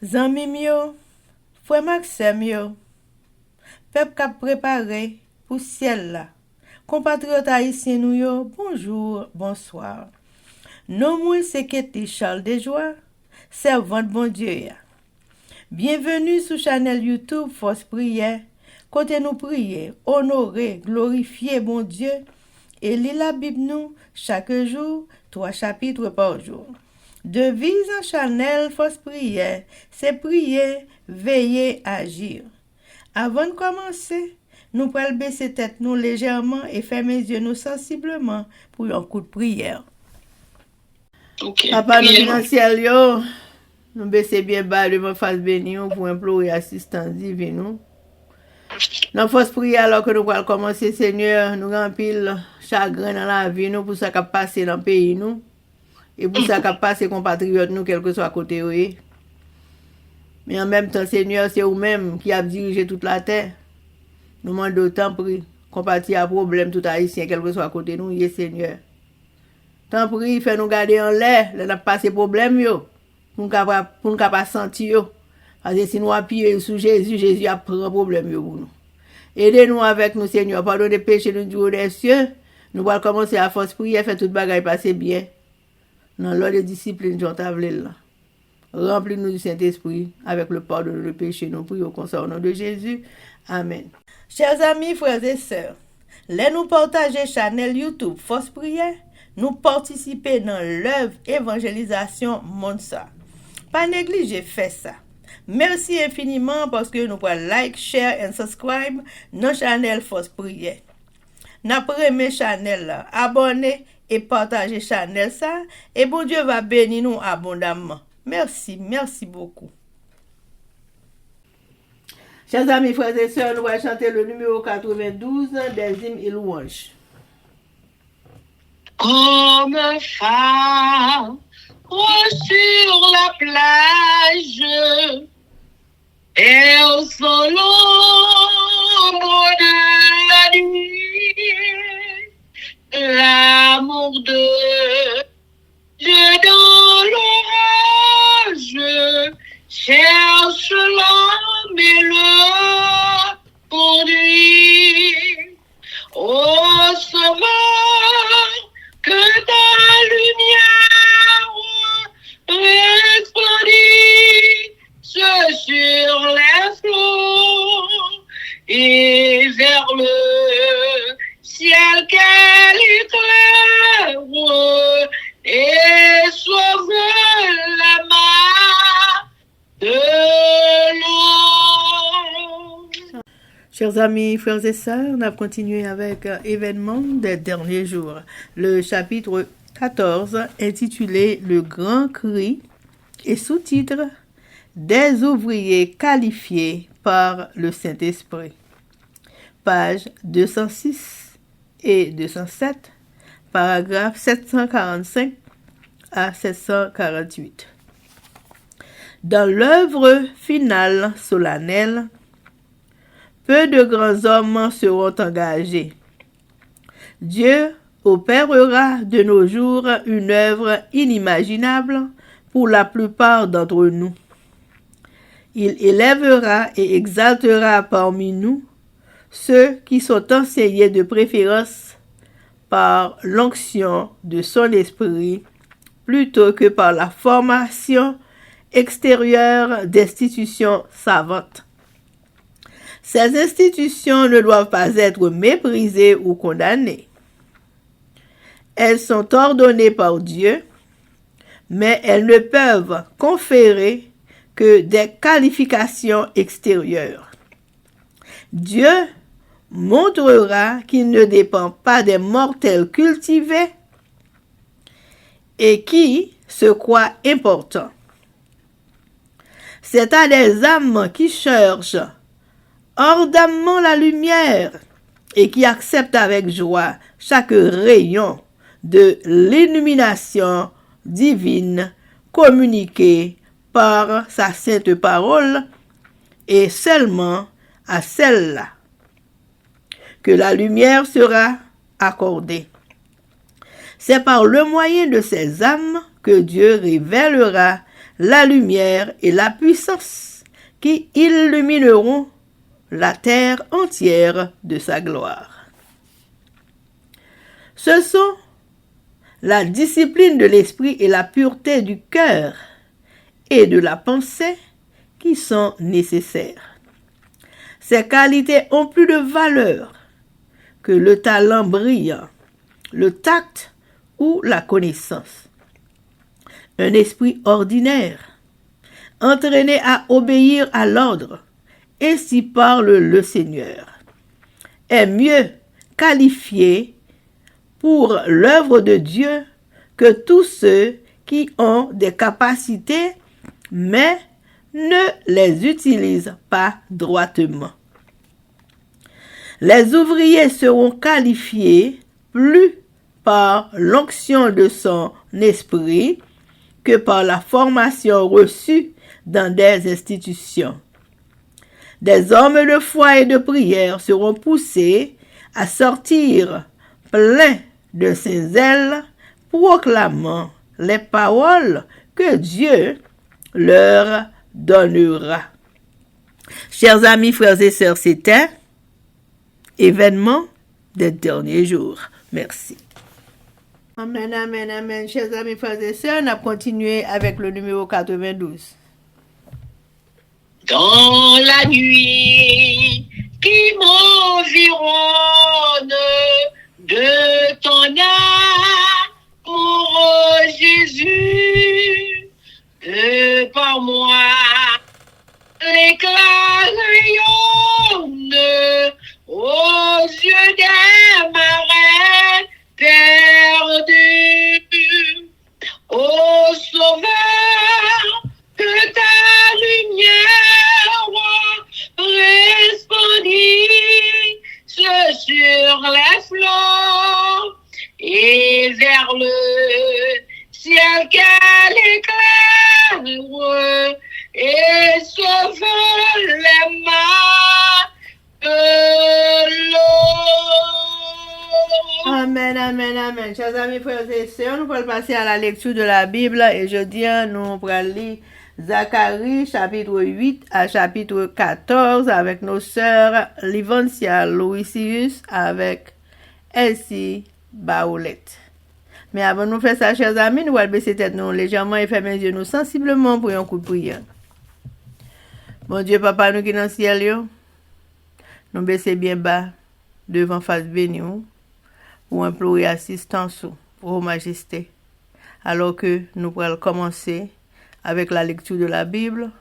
Zanmim yo, frère Maxime yo, peuple k'ap préparé pour ciel là. Compatriotes haïtiens nous yo, bonjour, bonsoir. Non moi c'est Ketty Charles Desjoie, servante bon Dieu ya. Bienvenue sur channel YouTube Force Prière, côté nous prier, honorer, glorifier bon Dieu et lire la Bible nous chaque jour, 3 chapitres par jour. Devise en channel Force Prière, c'est prier, veiller, agir. Avant de commencer, nous pouvons baisser tête nous légèrement et fermer les yeux nous sensiblement pour un coup de prière. Ok. Papa nous financier yo, nous baisser bien bas devant face béni pour implorer assistance divine nous. Dans force prière alors que nous allons commencer Seigneur, nous remplir chagrin dans la vie nous pour ça qui passe dans le pays nous et pour ça qui passe compatriotes nous quel que soit côté oui. Mais en même temps Seigneur, c'est vous-même qui a dirigé toute la terre. Nous demandons d'autant pris compatir à problème tout haïtien quel que soit côté nous, Seigneur. Tant pis, fait nous garder en l'air, là n'a pas ces problèmes yo. Pour nous capable sentir yo. Parce que si nous appuyons sur Jésus, Jésus a pris un problème yo pour nous. Aidez-nous avec nous Seigneur, pardonnez les péchés nous du des cieux. Nous allons commencer à force prière, faire toute bagaille passer bien. Dans l'ordre de discipline Jean Tavelel là. Remplis-nous du Saint-Esprit avec le pardon de nos péchés. Nous prions comme ça au nom de Jésus. Amen. Chers amis, frères et sœurs, nous partager channel YouTube Force Prière, nous participer dans l'œuvre évangélisation monde ça. Pas négliger faire ça. Merci infiniment parce que nous pouvons like, share et subscribe dans channel Force Prière. N'après mes channel là, abonnez et partagez channel ça et bon Dieu va bénir nous abondamment. Merci beaucoup. Chers amis, frères et sœurs, nous allons chanter le numéro 92 des hymnes et louanges. Comme phare sur la plage, et au son l'ombre de la nuit, l'amour de Dieu dans l'orage cherche l'homme et le conduit. Ô Sauveur, que ta lumière resplendisse sur les flots et vers le ciel qu'elle éclaire et sauve la main de l'eau. Chers amis, frères et sœurs, on a continué avec événements des derniers jours. Le chapitre 14 intitulé Le Grand Cri et sous-titre Des ouvriers qualifiés par le Saint-Esprit. Pages 206 et 207, paragraphes 745 à 748. Dans l'œuvre finale solennelle, peu de grands hommes seront engagés. Dieu opérera de nos jours une œuvre inimaginable pour la plupart d'entre nous. Il élèvera et exaltera parmi nous ceux qui sont enseignés de préférence par l'onction de son esprit plutôt que par la formation extérieure d'institutions savantes. Ces institutions ne doivent pas être méprisées ou condamnées. Elles sont ordonnées par Dieu, mais elles ne peuvent conférer que des qualifications extérieures. Dieu montrera qu'il ne dépend pas des mortels cultivés et qui se croient importants. C'est à des âmes qui cherchent ardemment la lumière et qui acceptent avec joie chaque rayon de l'illumination divine communiquée par sa sainte parole et seulement à celle-là que la lumière sera accordée. C'est par le moyen de ces âmes que Dieu révélera la lumière et la puissance qui illumineront la terre entière de sa gloire. Ce sont la discipline de l'esprit et la pureté du cœur et de la pensée qui sont nécessaires. Ces qualités ont plus de valeur que le talent brillant, le tact ou la connaissance. Un esprit ordinaire, entraîné à obéir à l'ordre, ainsi parle le Seigneur, est mieux qualifié pour l'œuvre de Dieu que tous ceux qui ont des capacités mais ne les utilisent pas droitement. Les ouvriers seront qualifiés plus par l'onction de son esprit que par la formation reçue dans des institutions. Des hommes de foi et de prière seront poussés à sortir pleins de saint zèle, proclamant les paroles que Dieu leur donnera. Chers amis, frères et sœurs, c'était événement des derniers jours. Merci. Amen, amen, amen. Chers amis, frères et sœurs, on a continué avec le numéro 92. Dans la nuit qui m'environne de ton amour, Jésus, que par moi l'éclat rayonne aux yeux des marins perdus. Ô Sauveur, que ta lumière resplendisse sur les flots et vers le ciel qu'elle éclaire et sauve les mains de l'eau. Amen, amen, amen. Chers amis, frères et sœurs, nous allons passer à la lecture de la Bible et jeudi, nous allons lire Zacharie, chapitre 8 à chapitre 14 avec nos sœurs Livancia Louisius avec Elsie Baoulette. Mais avant de nous faire ça, chers amis, nous allons baisser tête nous légèrement et fermer les yeux nous sensiblement pour un coup de prière. Mon Dieu, Papa, nous qui dans le ciel, nous baisser bien bas devant face bénie pour implorer assistance pour Vos Majestés. Alors que nous allons commencer avec la lecture de la Bible,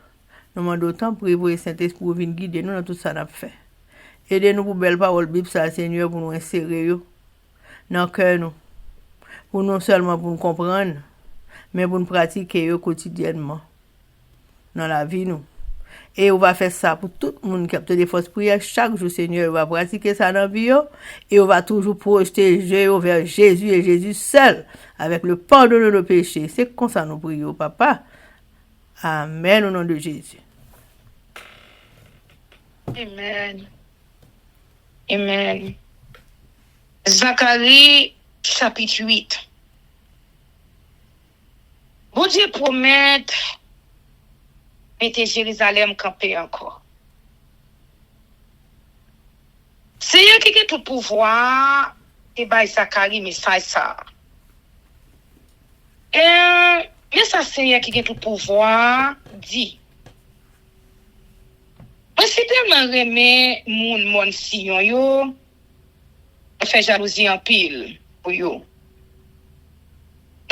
nous demandons autant pour le Saint-Esprit pour venir guider nous dans tout ça qu'on a fait. Aidez-nous pour belle parole Bible, ça, Seigneur, pour nous insérer dans le cœur, nous. Pour non seulement pour nous comprendre, mais pour nous pratiquer quotidiennement dans la vie, nous. Et on va faire ça pour tout le monde qui a des fausses prières. Chaque jour, Seigneur, on va pratiquer ça dans la vie. Et on va toujours projeter Dieu vers Jésus et Jésus seul, avec le pardon de nos péchés. C'est comme ça nous prions, Papa. Amen, au nom de Jésus. Amen. Amen. Zacharie, chapitre 8. Bon Dieu promet mettez Jérusalem campé encore. C'est eux qui ont tout pouvoir et by Zacharie message ça. Mais ça c'est eux qui ont tout pouvoir dit. Moi si tellement remè moun Sion yo, fait jalousie en pile pour yo.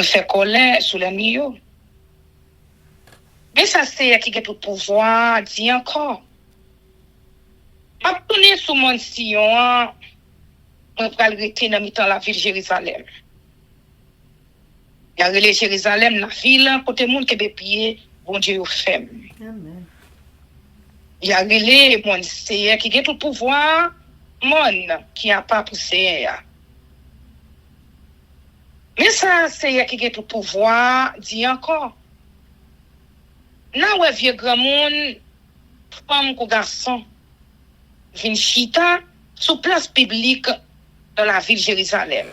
Fait colère sous les mio. Mais ça c'est qui a tout pouvoir dit encore. Abonner sous mon Sion, on va le rester dans mi-temps la ville Jérusalem. Il y a relé Jérusalem la ville côté monde qui be pied bon Dieu fait. Amen. Il y a relé mon Seigneur qui a tout pouvoir monde qui a pas poussé. Mais ça c'est qui a tout pouvoir dit encore. Nan wè vieux grand monde, femme ou garçon, vin chita sous place publique dans la ville Jérusalem.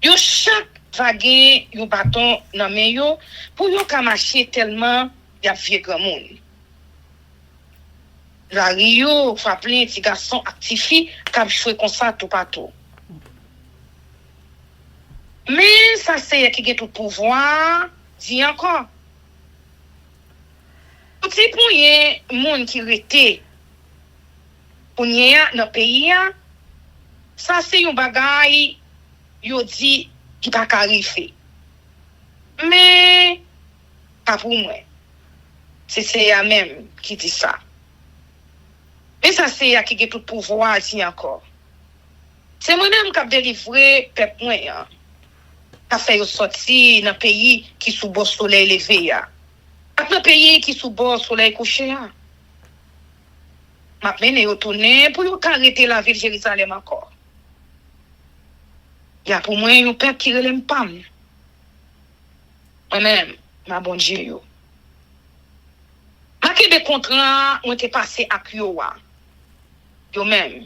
Yo chaque va gen yon bâton dans main yo pour yon ka marcher tellement y a vieux grand monde. La Rio fa plein ti garçon actifi k'ap jouer comme ça tout partout. Mais ça c'est qui gen tout pouvoir, dit encore. Petit pour y monde qui rete pour y dans pays ça c'est un bagay yo dit qui pas arriver. Mais pas pour moi. C'est ya même qui dit ça. Mais ça c'est ya qui a tout pouvoir dit encore. C'est moi-même qui a délivré peuple moi hein. Qui fait sortir dans pays qui sous beau soleil levé ya. Dans pays qui sous beau soleil couché ya. M'a mené retourner pour yo arrêter la ville Jérusalem encore. Il y a pour moi un peuple qui relève pas. Moi-même, ma bon Dieu yo. Ma des contrats ont été passés à Kiowa. Yo même.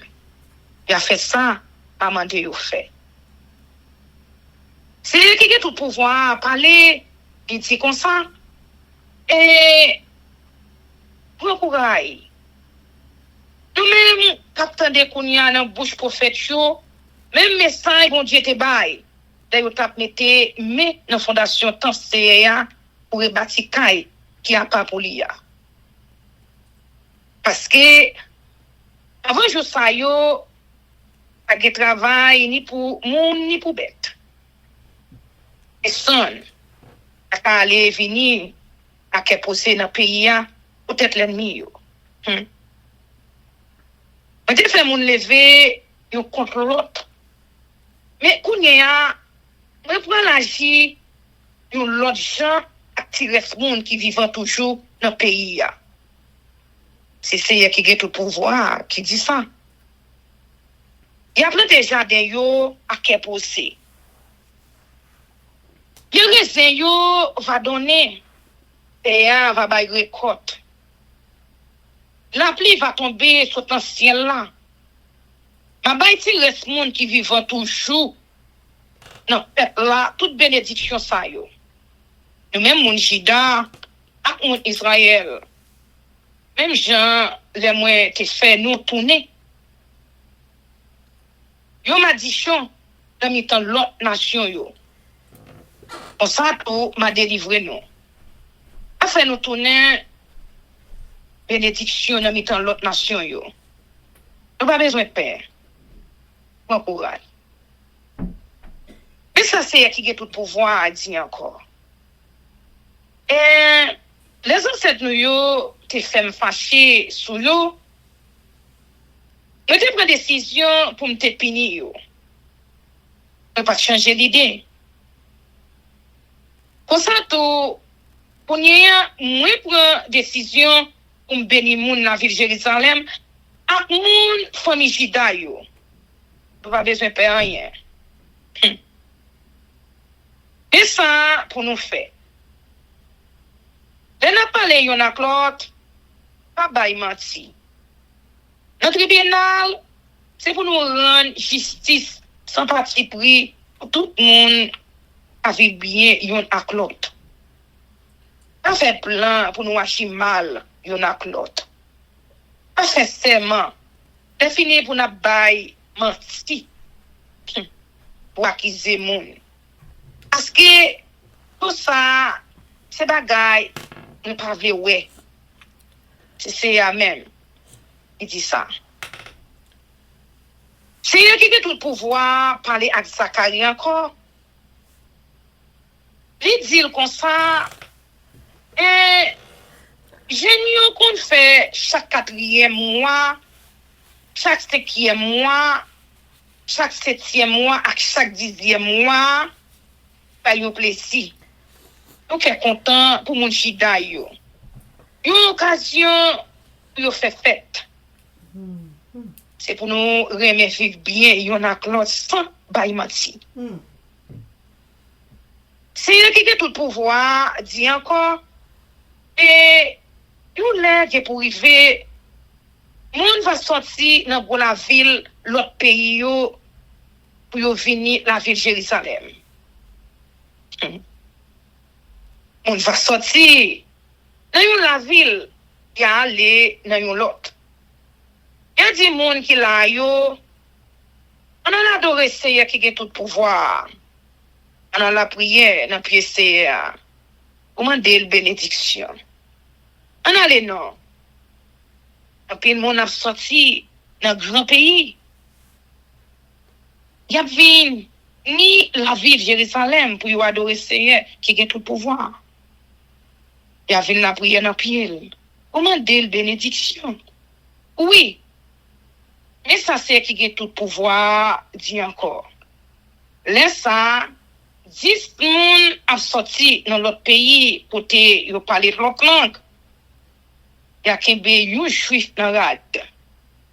Il a fait ça, pas mandé yo fait. C'est lui qui a tout pouvoir parler, il dit comme ça. Et pour courage. Nous-mêmes, capitaine de Kounia dans bouche prophète yo, même message bon Dieu te bail. D'ailleurs t'a metté mais dans fondation tant CA pour rebâtir caille qui a pas pour l'IA. Parce que avant jour ça yo pas de travail ni pour monde ni pour bête. Et son à aller venir à que poser dans pays peut-être l'ennemi yo. On dit fait mon lever yo contre l'autre. Mais kounya on prend l'agir yon l'autre gens attirer monde qui vivant toujours dans pays a. C'est qui a tout pouvoir qui dit ça. Il y a plein de jardins yo à que poser. Il raisin yo va donner et va bailler récolte. La pluie va tomber sur ton ciel là. Ma baille ti reste monde qui vivant toujours. Non, là toute bénédiction ça yo. Nous même mon Jida ak mon Israël. Même Jean les moi te fait nous tourner. Yo malédiction dans mi-temps l'autre nation yo. On ça tout m'a délivré nous. A fait nous tourner bénédiction dans mi-temps l'autre nation yo. Nous pas besoin de peur. Bon courage. Mais ça c'est qui a tout pouvoir à dire encore. Et les ancêtres nous yo te fait me fâcher sous yo. Je te prends décision pour me te punir yo. Je pas changer l'idée. Comme ça tout pour nia moi prend décision pour me bénir moun la ville Jérusalem ak moun famille Juda yo. Pas besoin de faire rien. Et ça pour nous faire. Les n'a parlé yon ak l'autre, pas bay menti. Notre tribunal, c'est pour nous rendre justice sans parti pris pour tout le monde à vivre bien yon ak l'autre. Pas fait plan pour nous acheter mal yon ak l'autre. Pas fait serment. Défini pour nous bay menti pour accuser moun. Parce que tout ça, c'est bagay nous pas vle ouais. C'est amen. Il dit ça. C'est lui qui a tout le pouvoir parler avec Zacharie encore. Il dit comme ça et j'ai qu'on fait chaque 4e mois, chaque 5e mois, chaque 7e mois, à chaque 10e mois, pas yo plaisir. Nous sommes contents pour mon chida yo. Une occasion pour yo faire fête. C'est pour nous remettre vivre bien yon ak l'autre sans bay menti. C'est lui qui a tout le pouvoir, dit encore, et yon lè qui pour arriver, moun va sortir dans la ville, l'autre pays yo, pour yo venir la ville Jérusalem. On va sortir dans la ville, y a aller dans une autre. Y a des monde qui là yo, on a adoré Seigneur qui a tout pouvoir. On a la prière dans pied Seigneur. On m'a dit bénédiction. On a les noms. Et puis le monde a sorti dans le grand pays. Y a vu ni la ville de Jérusalem pour y adorer Seigneur qui a tout pouvoir. Y a vu la prière dans pied. Comment dire bénédiction? Oui. Mais ça c'est qui a tout pouvoir dit encore. Laisse ça 10 personnes a sorti dans l'autre pays pour te parler l'autre langue. Il y a un juif dans la rade.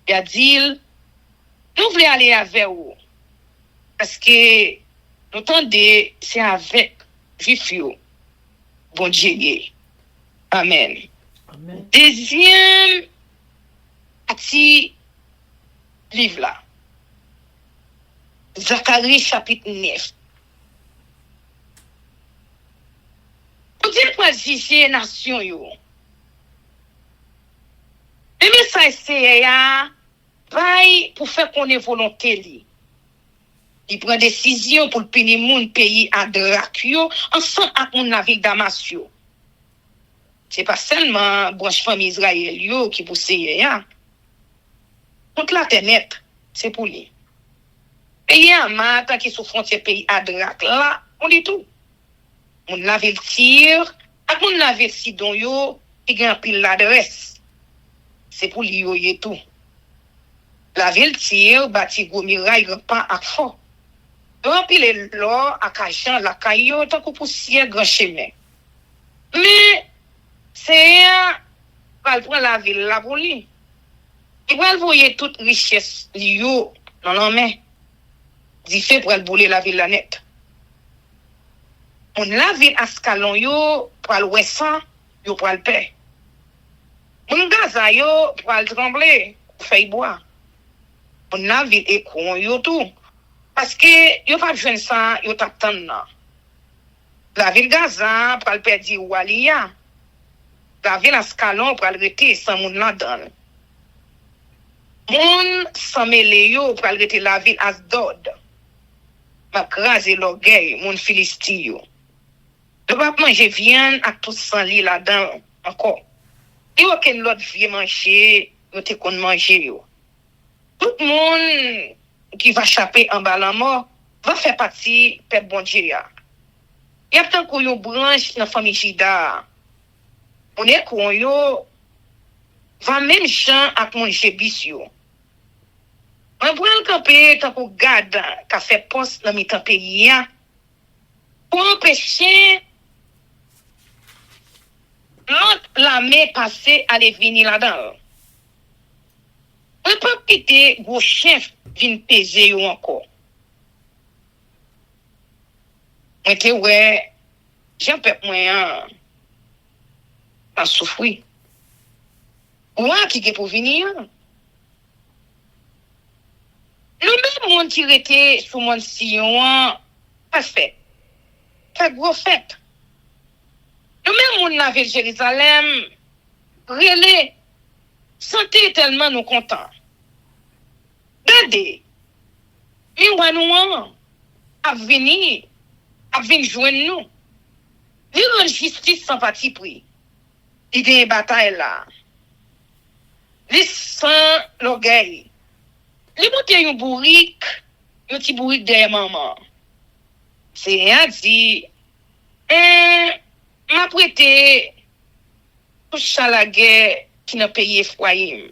Il a dit, nous voulons aller avec vous. Parce que nous entendons, c'est avec juif. Bon Dieu. Amen. Amen. Deuxième partie livre là. Zacharie chapitre 9. Pour dire quoi juger nation yo. Le message c'est ya bail pour faire qu'on ait volonté li. Il prend décision pour le punir moun pays à Drakio ensemble avec mon navire Damasio. C'est pas seulement branche famille Israël yo qui pousse ya. Toute la terre c'est pour lui. Pays à Mata qui sous frontière pays à Drak là, on dit tout. On navire tir, ak mon navire Sidon yo qui gagne pile l'adresse. C'est pour lui yo tout. La ville tire bâti gros muraille grand pas ak fort. Remplir l'or ak argent la caillou tant que poussière grand chemin. Mais c'est va prendre la ville là pour lui. Il va voyer toute richesse yo dans la main. Dit fait pour bouler la ville la net. On la ville Ascalon yo pour le ouest yo pour le paix. On Gaza yo pour le trembler, faire boire. On la ville Ekron yo tout parce que yo pas besoin ça, yo t'attend là. La ville Gaza pour le perdre Walia. La ville Ascalon pour le rester sans moun là-dedans. Moun sans mêler yo pour le rester la ville Asdod. Ma crase l'orgueil moun Philistie yo. Le pas manger viande à tout sans lit là-dedans encore. Et aucun l'autre vie manger, yo te kon manger yo. Tout le monde qui va chapper en bas la mort va faire partie de bon Dieu. Il y a tant qu'on yo branche dans famille Jida. On est qu'on yo va même gens à manger bis yo. On prend le campé tant qu'on garde qu'a fait poste dans mi-temps pays pour empêcher l'armée passer à les venir là-dedans. On peut quitter gros chef vinn peser yo encore. Moi te ouais, j'en peux moins en souffrir. Moi qui est pour venir. Le même monde qui était sous mon sillon, pas fait. Fait gros fête. Le même monde dans la ville de Jérusalem, relais, santé tellement nous contents. Regardez, nous à venir joindre nous. Il y a une justice sans parti pris. Il y a une bataille là. Les sans l'orgueil. Les montées un bourrique, un petit bourrique derrière maman. C'est un dit, m'a prêté pour la guerre qui n'a payé foyer.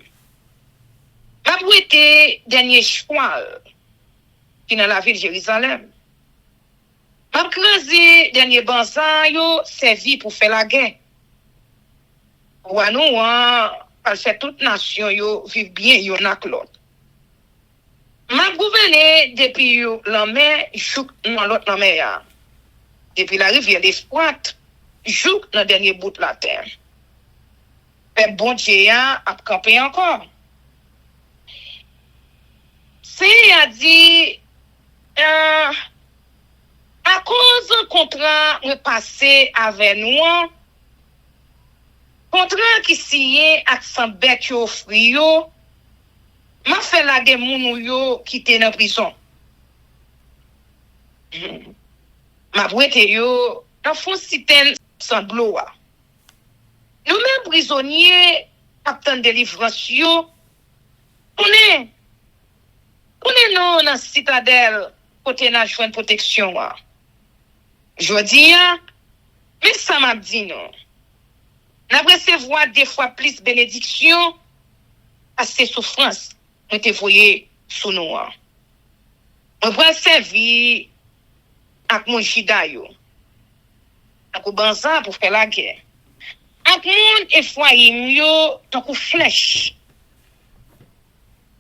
M'a prêté dernier cheval qui dans la ville de Jérusalem. M'a crasé dernier banzan yo servi pour faire la guerre. Ou à nous, parce que toute nation yo vive bien yo nak l'autre. M'a gouverné depuis la mer, joue dans l'autre la mer. Depuis la rivière d'Espoir, joue dans le dernier bout de la terre. Mais bon Dieu a campé encore. C'est a dit, À cause contrat repassé avec nous, contrat qui signé avec son bête yo offri yo, m'a fait la de moun yo qui était dans prison. M'a prêté yo dans fond citerne sans gloire. Nous mêmes prisonniers attendent délivrance yo, on est non dans citadelle côté n'a joindre protection. Je dis, mais ça m'a dit non. N'a recevoir des fois plus bénédiction à ces souffrances nous te voyé sous nous. On va servir avec mon jida yo. Avec banza pour faire la guerre. Avec mon effoyim yo tant que flèche.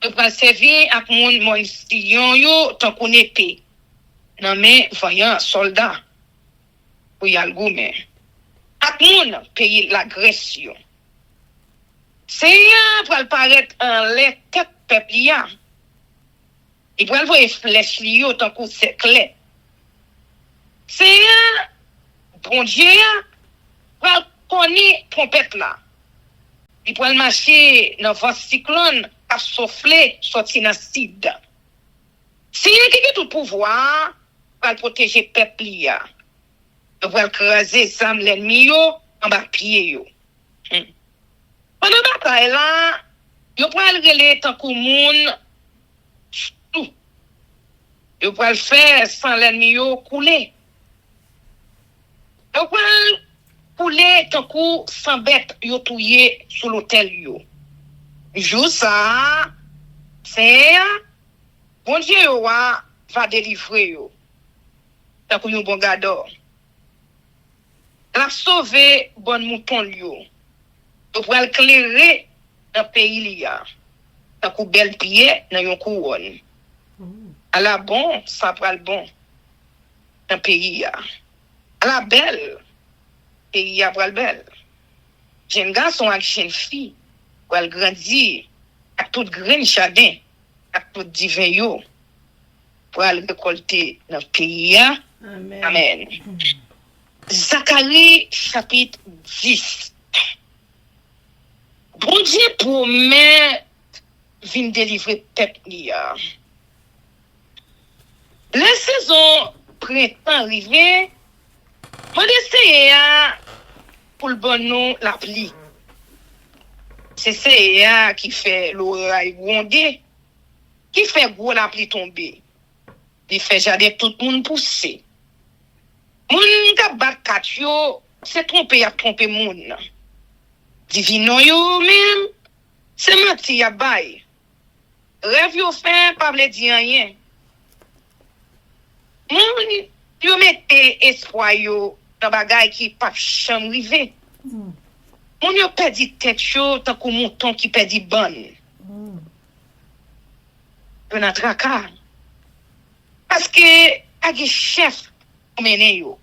On va servir avec mon sillon yo tant qu'on épée. Non mais voyant soldat pour y aller gourmet. Ak moun pays l'agression. C'est pour paraître en les tête peuple ya. Il pour voir flèche li yo tant qu'on c'est clair. C'est bon Dieu pour connaître trompette là. Il pour marcher dans vent cyclone a souffler sorti dans cid. C'est qui a tout pouvoir pour protéger peuple ya. Pour écraser sam l'ennemi yo en bas pied yo. Pendant la bataille là, yo pour relé tant que moun tout. Yo pour faire sans l'ennemi yo couler. Yo pour couler tant que sans bête yo touyer sur l'hôtel yo. Jou ça c'est bon Dieu yo va délivrer yo. Tant que yo bon gardeur. La sauver bon mouton yo. Pour éclairer dans pays liya. Tant que belle pied dans yon couronne. À la bon, ça pral bon dans pays ya. À la belle, pays ya pral belle. Jeune garçon avec jeune fille, pral grandir avec toute graine chardin, avec tout divin yo. Pral récolter dans pays ya. Amen. Amen. Zacharie chapitre 10. Bon Dieu promet vin délivrer peuple liya. La saison printemps arrivé, on essaye pour le bon nom la pluie. C'est ça qui fait l'oreille gronder, qui fait gros la pluie tomber. Il fait jardin tout le monde pousser. Moun ka bat kat yo, c'est tromper moun. Divino yo même, c'est menti ya bay. Rêve yo fait pas vle di rien. Moun yo mette espoir yo dans bagay qui pas cham rive. Moun yo perdi tête yo tant que mouton qui perdi bonne. Yo nan traka. Parce que agi chef mené yo.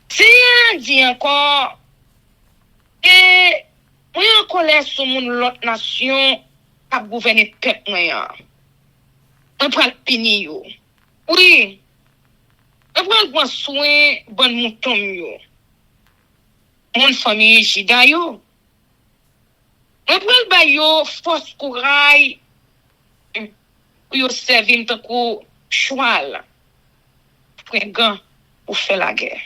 Si on dit encore et on en colère sur mon l'autre nation à gouverner peuple moyen. On prend pini yo. Oui. On prend bon soin bon mouton yo. Mon famille jida yo. On prend ba yo force courage pour yo servir tant que cheval. Fringant pour faire la guerre.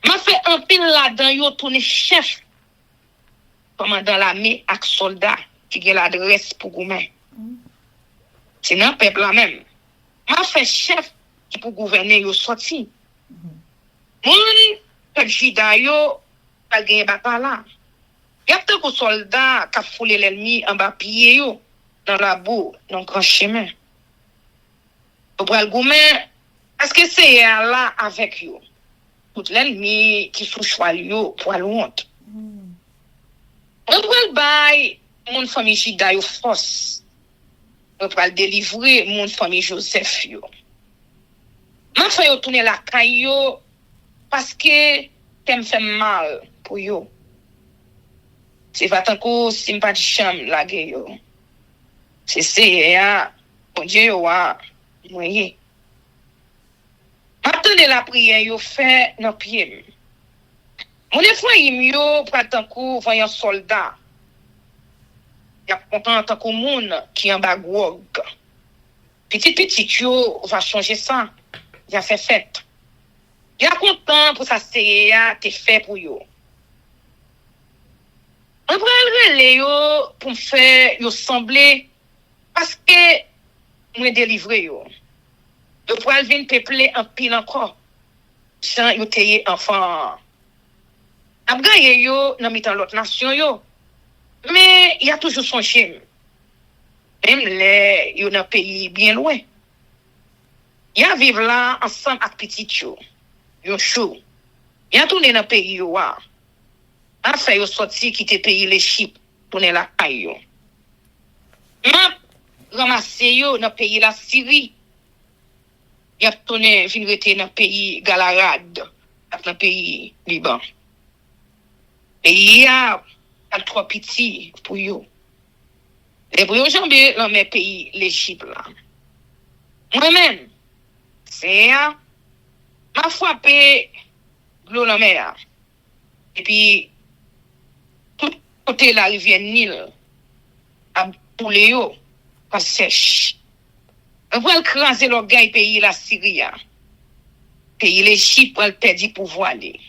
M'a fait un pile là-dedans yo tourner chef commandant l'armée avec soldat qui a l'adresse pour gouverner. C'est dans peuple là même. M'a fait chef qui pour gouverner yo sorti. Moun peuple jida yo pas gagner bataille là. Y a tant que soldat qui foulé l'ennemi en bas pied yo dans la boue dans grand chemin. Pour le gouverner parce que c'est là avec yo. Tout l'ennemi qui sous choix yo pour la honte. On va bailler mon famille jida yo force. On va délivrer mon famille Joseph yo. M'a fait yo tourner la caille yo parce que t'aime fait mal pour yo. C'est pas tant que sympathie cham la guerre yo. C'est bon Dieu yo a moyen. Maintenant la prière yo fait dans pied. Mon Ephraim yo pratan kou voyant soldat. Y a content tant que monde qui en bagog. Petit yo va changer ça. Y a fait fête. Y a content pour ça c'est te fait pour yo. On prend le yo pour faire yo sembler parce que moi délivrer yo. Yo pral vinn peupler en pile encore. Sans yo teye enfant. Ap gagne yo nan mitan l'autre nation yo. Mais il y a toujours son chim. Même les yo dans pays bien loin. Y a vivre là ensemble avec petit yo. Yo chou. Y a tourner dans pays yo wa. A fait yo sorti quitter pays l'Égypte, tourner la caille yo. M'a ramassé yo dans pays la Syrie. Y a tourné vinn rete dans pays Galarad, dans pays Liban. Pays a trop petit pour yo. Et pour yo jambe dans mes pays l'Égypte là. Moi-même, c'est m'a frappé l'eau la mer. Et puis tout côté la rivière Nil a boulé yo pas sèche. On va craser l'orgueil pays la Syrie. Pays l'Égypte pour perdre pouvoir aller.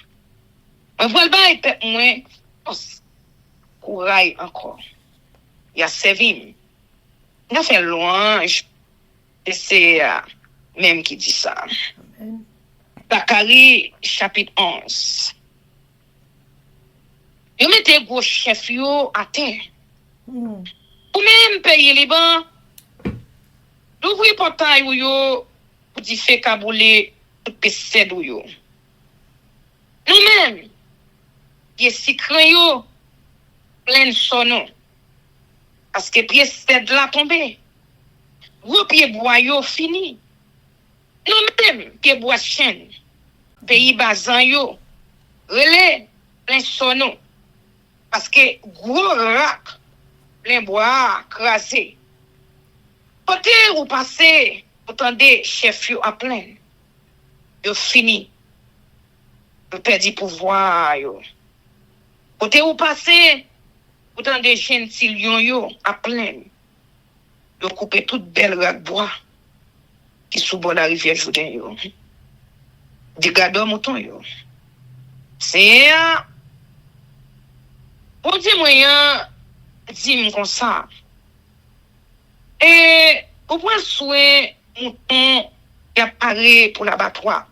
On va le bail peut moins courage encore. Il y a servi. Il a fait loin et c'est même qui dit ça. Zacharie chapitre 11. Yo mette gros chef yo à terre. Ou même pays Liban. D'ouvrir portail ou yo pour di fait kaboulé tout pesed ou yo. Nous-mêmes, y si cran yo plein sonon. Parce que pied sed la tombé. Gros pied bois yo fini. Nous-mêmes, pied bois chêne. Pays bazan yo. Relais plein sonon. Parce que gros rack plein bois crasé. Côté ou passé, attendez, chef yo à plein. Yo fini. Yo perdu pouvoir yo. Côté ou passé, attendez, gentillion yo à plein. Yo coupé toute belle rac bois qui sous bord la rivière Jourdain yo. Di gado mouton yo. C'est pour dire moyen dit comme ça. Et au point souhait mouton y apparaît pour l'abattoir.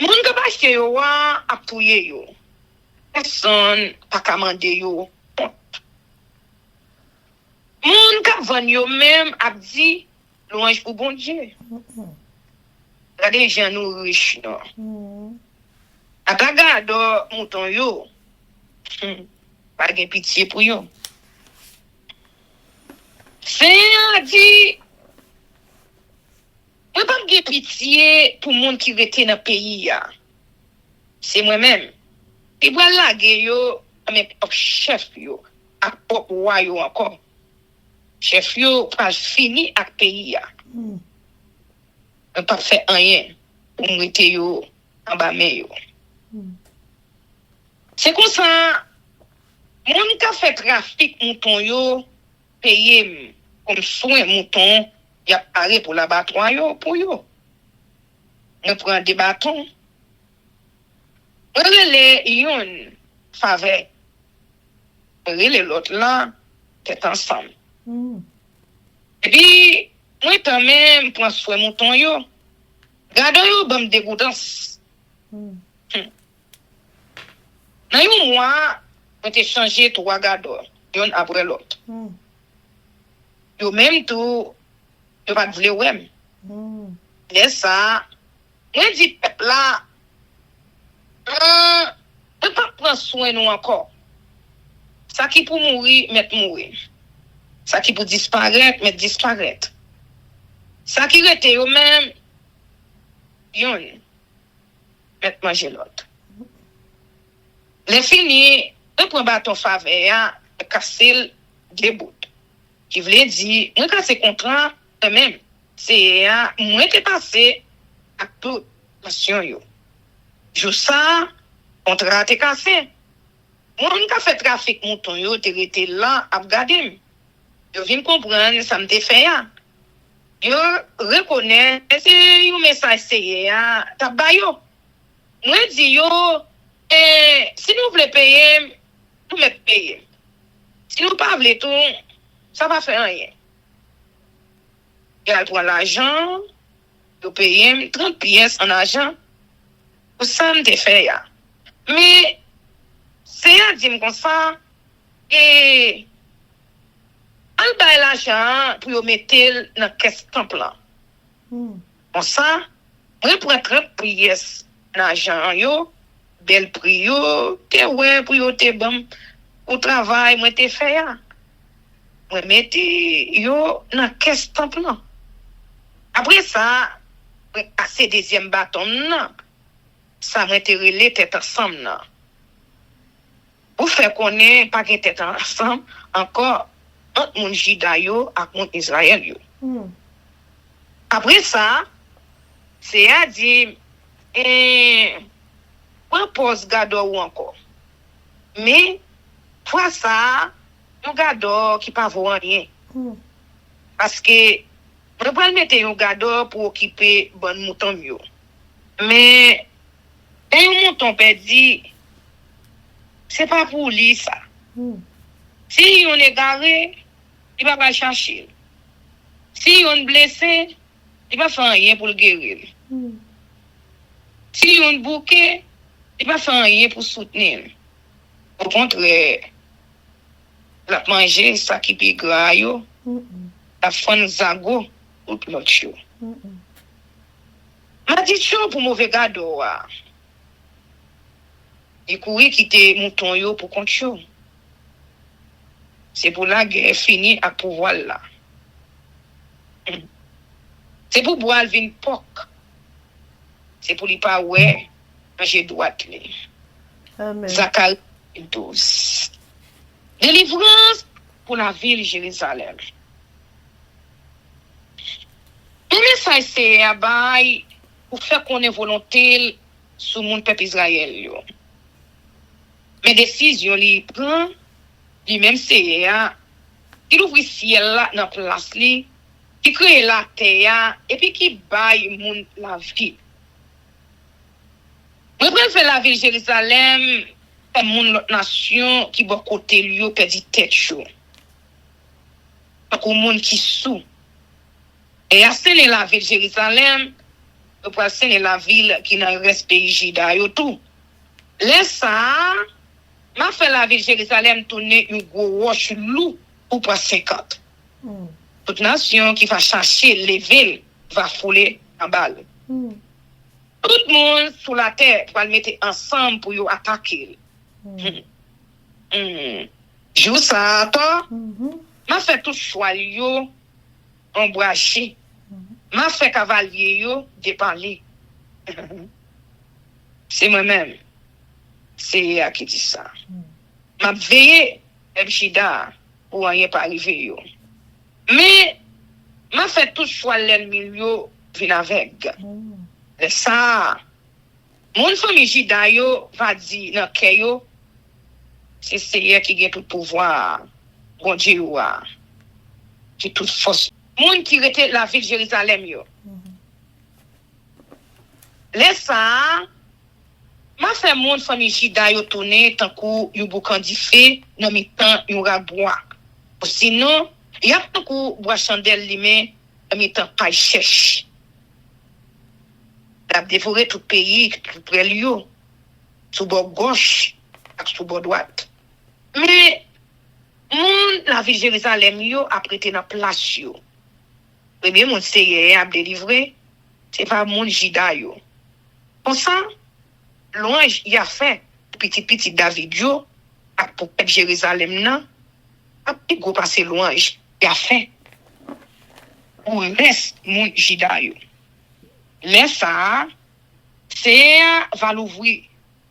Moun ka pa che yo wa ap touye yo. Personne pa ka mande yo. Moun ka van yo même ap di louange pour bon Dieu. Regardez gens nous riches non. Akaga do mouton yo. Pas gen pitié pour yo. Seigneur dit, je ne pas de pitié pour le monde qui rete dans le pays. C'est moi-même. Et voilà, yo, mes chef yo, à propre roi yo encore. Chef yo, pas fini avec le pays. Je pas fait rien pour me rete yo en bas yo. C'est comme ça, monde qui fait trafic mouton yo, payer comme soin mouton, y a paré pour l'abattoir yo pour yo. On prend des bâtons. On relève yon faveur. On relève l'autre là, t'es ensemble. Et puis, moi quand même prend soin mouton yo. Gardons yo bam dégoûtance. Dans yon mois, on t'ai changé 3 gardons, yon après l'autre. Yo même tout yo pas vle wem. Laisse ça. Moi dit peuple là on pas prendre soin nous encore. Ça qui pour mourir, mettre mourir. Ça qui pour disparaître, mettre disparaître. Ça qui rete yo même yon mettre manger l'autre. Les fini, on prend bâton faveur, casser des bouts. Qui voulait dire, moi, quand c'est contrat, même, c'est, moi, qui passé, à toute nation yo. Jou ça, contrat te cassé. Moun ka fait trafic mouton yo te rete là à regarder. Yo vinn comprendre ça me te fait ya. Yo reconnaît c'est un message c'est ya ta ba yo. Moi dis yo si nous voulons payer, nous mettons payer. Si nous pas voulons tout, ça va faire rien. Il prend l'argent, il paye 30 pièces en argent. Pour ça, me fait ya. Mais, c'est à dire comme ça, et, on baille l'argent pour mettre dans la caisse temple. Comme ça, on prend 30 pièces en argent, yo, bel prix, yo, te ouais, pour yo te bon, au travail, moi te fait ya. Moi mette yo dans la caisse temple. Après ça, passer deuxième bâton, non. Ça m'intéresse les têtes ensemble, non. Pour faire connaître pas que tête ensemble, encore, entre mon Juda yo et mon Israël yo. Après ça, c'est à dire, propose gado ou encore. Mais, pour ça, un gado qui pas vaut rien. Parce que, on peut mettre un gado pour occuper bon mouton mieux. Mais, un mouton perdu, c'est pas pour lui ça. Si on est garé, il va pas chercher. Si on est blessé, il va faire rien pour le guérir. Si on est bouqué, il va faire rien pour soutenir. Au contraire, la manger ça qui est gras, la fond zago. Ou l'autre chose. M'a dit chose pour mauvais gado. Il courait quitter mouton yo pour compte chose. C'est pour la guerre finie à pouvoir là. C'est pour boire le vin poc. C'est pour lui pas ouais, manger droite. Amen. Zacharie 12. Délivrance pour la ville de Jérusalem. Le message c'est pour faire qu'on ait volonté sur mon peuple Israël. Mais décision li prend, lui même c'est il ouvre ciel là dans place li, qui crée la terre et puis qui baille moun la vie. Moi préfère la ville de Jérusalem comme mon nation qui bon côté lui perdu tête chaud. Pour moun qui sous. Et à c'est la ville de Jérusalem, on peut c'est la ville qui n'a respect Juda yo tout. Laisse ça, m'a fait la ville de Jérusalem tourner une gros roche loup pour pas 50. Toute nation qui va chercher les villes va fouler en balle. Tout le monde sur la terre va le mettre ensemble pour y attaquer. Jou ça toi, m'a fait tout choix yo embrasser. M'a fait cavalier yo déparler. C'est moi-même. C'est à qui dit ça. M'a veillé Elchida pour rien pas arriver yo. Mais m'a fait tout choix l'ennemi yo vinn avec. Et ça mon famille Juda yo va dire dans cœur yo c'est Seigneur qui a tout pouvoir. Bon Dieu qui toute force. Moun qui était la ville de Jérusalem yo. Laisse ça m'a fait mon famille Juda yo tourner tant que yo boucan di feu dans mi temps yo rabois. Sinon y a tant que bois chandelle li mais dans mi temps pas cherche. La dévorer tout pays tout près yo sous bord gauche et sous bord droite. Mais la ville de Jérusalem yo a prêté dans place yo. Premier mon Seigneur a délivré, c'est pas mon Juda yo. Comme ça, l'ange y a fait petit David yo pour peuple Jérusalem nan, a petit gros passer l'ange y a fait pour reste mon Juda yo. Laisse ça, c'est va l'ouvrir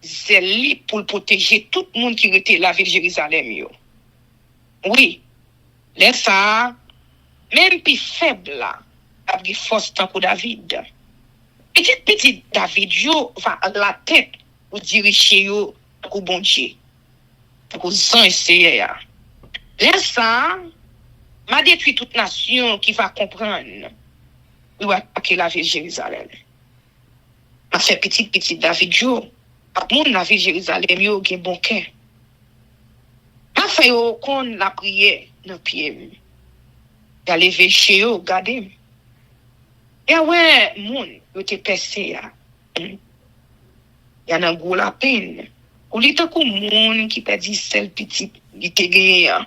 zèle pour protéger tout le monde qui était la ville de Jérusalem yo. Oui, laisse ça, même plus faible là, avec force tant que David. Petit David yo, enfin, la tête, ou diriger yo, pour bon Dieu, pour sans essayer. Là, ça, m'a détruit toute nation qui va comprendre, ou attaquer la ville de Jérusalem. M'a fait petit David yo, pas moun la ville de Jérusalem yo, qui est bon cœur. M'a fait yo, qu'on la prière, dans pied. Y'a levé chez yo, gardez. Et ouais, moun, yo te percé ya. Y'a nan gros la peine. Ou li tan kou moun qui perdit sel petit, li te gen ya.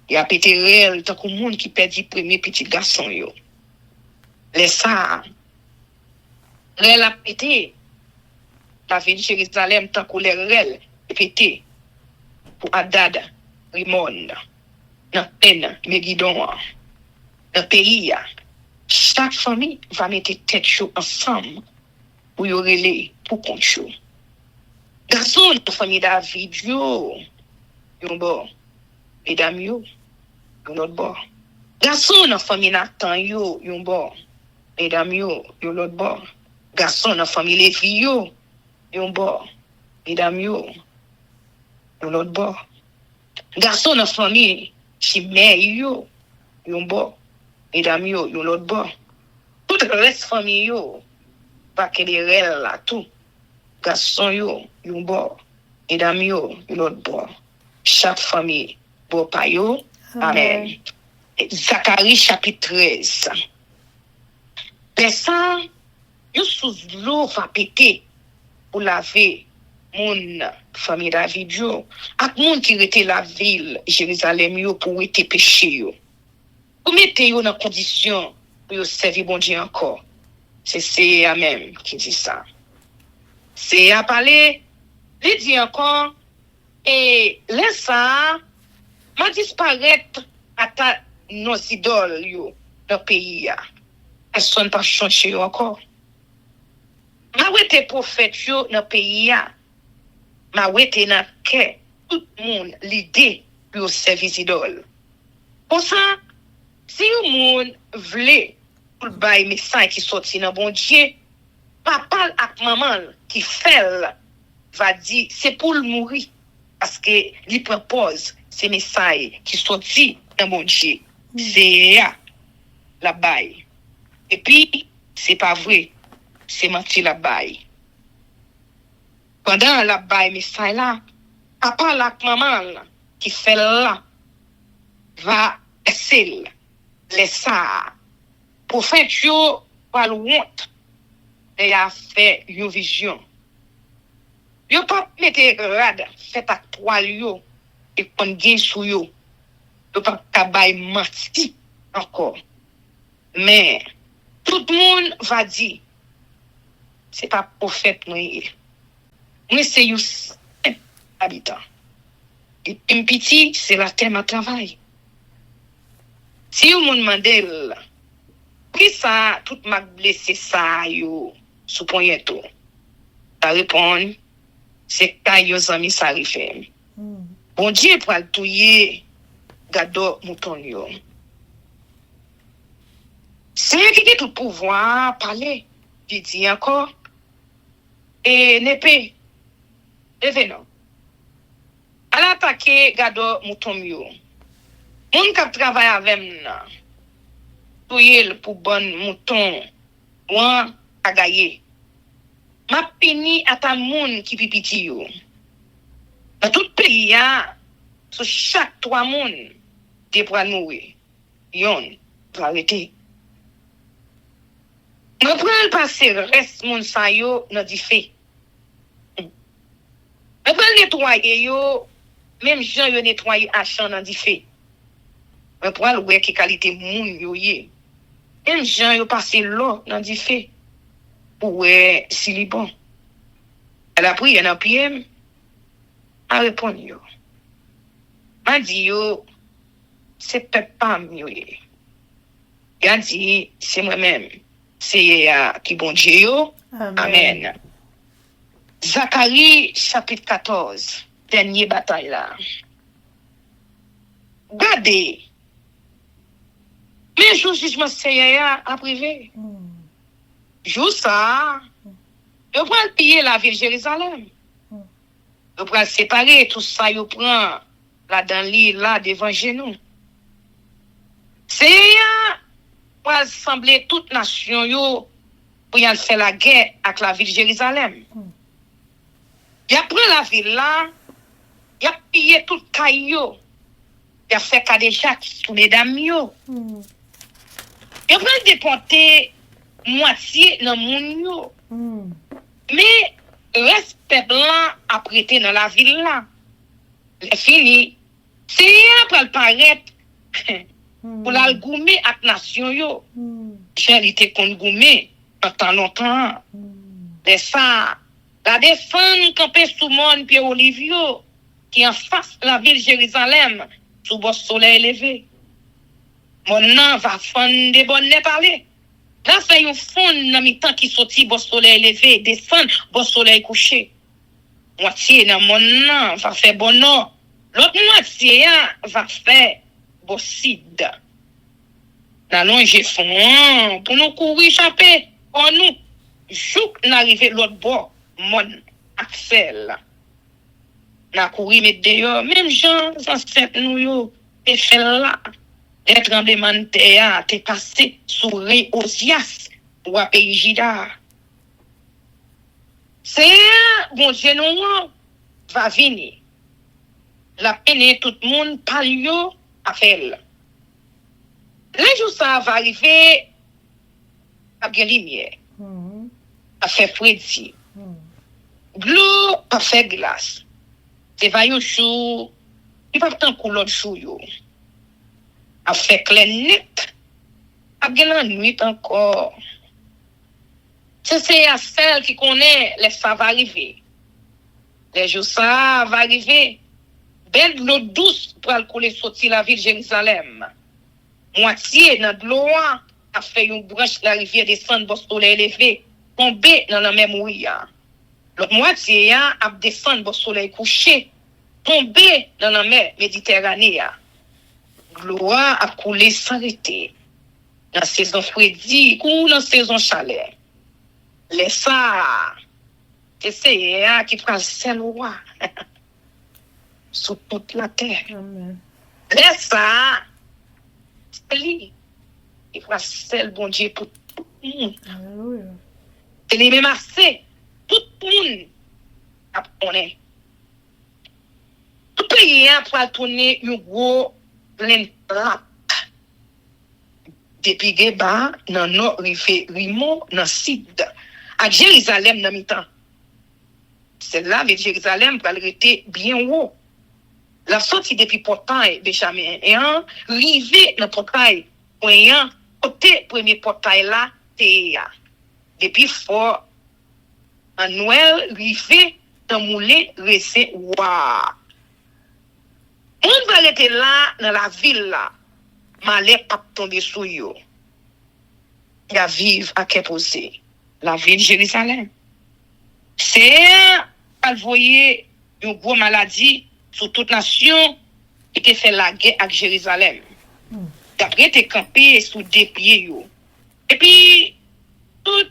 Y'a pété réel, tan kou moun qui perdit premier petit garçon yo. Les ça, réel a pété. La ville de Jérusalem, tan kou les réel, pété. Pour Adad, Rimon, nan peine, Megidon, dans pays ya. Chaque famille va mettre tête chaud ensemble pour y relayer pour compte chaud. Garçon de famille David yo, yon bord. Mesdames yo, yon l'autre bord. Garçon de famille Nathan yo, yon bord. Mesdames yo, yon l'autre bord. Garçon de famille Lévi yo, yon bord. Mesdames yo, yon l'autre bord. Garçon de famille Chimay yo, yon bord. Mesdames yo, yon l'autre bord. Tout le reste famille yo, pas que les règles là, tout. Garçon yo, yon bord. Mesdames yo, yon l'autre bord. Chaque famille, bon pa yo. Amen. Zacharie chapitre 13. Personne, yo sous l'eau va péter pour laver mon famille David yo. Ak moun qui rete la ville, Jérusalem yo, pour rete péché yo. Vous mettez yo dans condition pour yo servir bon Dieu encore. C'est à même qui dit ça. C'est à parler, il dit encore, et laisse ça, m'a disparaître à ta nos idoles yo dans le pays. Personne pas changer yo encore. Ma wete prophète yo dans le pays. Ma wete dans que tout le monde l'idée pour servir idoles. Pour ça, si yon moun vle pour le bail message qui sorti dans bon Dieu, papa ak maman qui fait va dire c'est pour le mourir parce que li propose ces messages qui sorti dans bon Dieu. C'est la bail. Et puis c'est pas vrai, c'est menti la bail. Pendant la bail message là, papa ak maman qui fait là va essayer les ça prophète yo pas honte et a fait une vision yo pas mettre rad fait ak poil yo et kon gen sou yo pas tabay menti encore mais tout le monde va dire c'est pas prophète moi c'est you habitant et petit c'est la terre à travail. Si vous me demandez, qui ça, tout m'a blessé ça, yo, sous point tout. La réponse, c'est quand yo amis ça arrive. Bon Dieu pour le touyer, gado mouton yo. C'est qui dit tout pouvoir parler, dit encore, et n'épée, devenons. À l'attaquer, gado mouton yo. Moun kap travaille avec moi, touye pour bon mouton, ouan a gaye. Ma pini à ta moun qui pipiti yo. Dans tout pays, sur chaque 3 moun, te pour mourir. Yon, pour arrêter. Nous prenons passer reste moun sa yo, nan di fait. Nous prenons nettoyer yo, même gens yo nettoyer à champ nan di fait. Mais pour aller voir quelle qualité moun yo yé. Même gens yo passé l'eau dans du fait. Pour voir si li bon. Elle a pris un PM à répondre yo. M'a dit yo c'est pas mieux. Il a dit c'est moi-même. C'est qui bon Dieu yo. Amen. Zacharie chapitre 14. Dernière bataille là. Gardez. Mais je jugement c'est à privé. jour ça, yo prend piller la ville Jérusalem. Yo prend séparer tout ça, yo prend là dans l'île là devant genou. C'est pour assembler toute nation yo pour y faire la guerre avec la ville Jérusalem. Il a pris la ville là, il a pillé tout caillou. Il a fait Kadejak sous les dames yo. Il a pris déporter moitié dans moun yo. Mais respect blanc a prêté dans la ville là. C'est fini. C'est après le paraître pour la goumer avec nation yo. J'ai été contre goumer pendant longtemps. C'est ça. La défense campé sous mon Pierre Olivio qui en face la ville Jérusalem sous beau soleil levé. Mon nom va fondre des bonnes parler. Là, c'est un fond dans mi temps qui sorti beau soleil levé, descend beau soleil couché. Moitié dans mon nom va faire bon nom. L'autre moitié va faire beau cid. D'allonger fond pour nous courir échapper. Pour nous, jouk n'arriver l'autre bord, mon Axel. N'a couru mettre dehors, même gens ancêtres nous yo, et fait là. Les tremblements de terre t'es passé sous Ré Osias ou à pays Jida. C'est bon Dieu nous va venir. La peine tout le monde par yo à faire. Le jour ça va arriver à bien lumière. À faire frédi. L'eau à faire glace. C'est va yon chou, il va tant couleur chou yo. A fait clair net, a bien la nuit encore. C'est à celle qui connaît les ça va arriver. Les jours ça va arriver. Belle de l'eau douce pour aller couler sortir la ville Jérusalem. Moitié dans de l'eau a fait une branche la rivière descendre bon soleil levé, tomber dans la même ouïa. L'autre moitié a descendre bon soleil couché, tomber dans la mer Méditerranée. Gloire a coulé sans arrêter. Dans la saison frédi ou dans la saison chaleur. Les ça, c'est qui prend le sel roi. Sur toute la terre. Amen. Les ça, c'est lui. Il prend le sel, bon Dieu, pour tout le monde. Alléluia. C'est les mêmes assez. Tout le monde a tourné. Tout pays a tourné un gros plein plate. Depuis Geba, dans nord, rive Rimon, dans sud, à Jérusalem, dans mi-temps. C'est là, avec Jérusalem, pour rester bien haut. La sortie depuis portail, Benjamin, et rive dans portail, poignant, côté premier portail là, c'est depuis fort, en Noël, rive dans moulin, resté, waouh. On va rester là, dans la ville là. Malais pas tomber sous yo. Il a vivre à Keposé, la ville de Jérusalem. C'est à voyer une grosse maladie sur toute nation qui te fait la guerre avec Jérusalem. D'après te camper sous des pieds yo. Et puis tout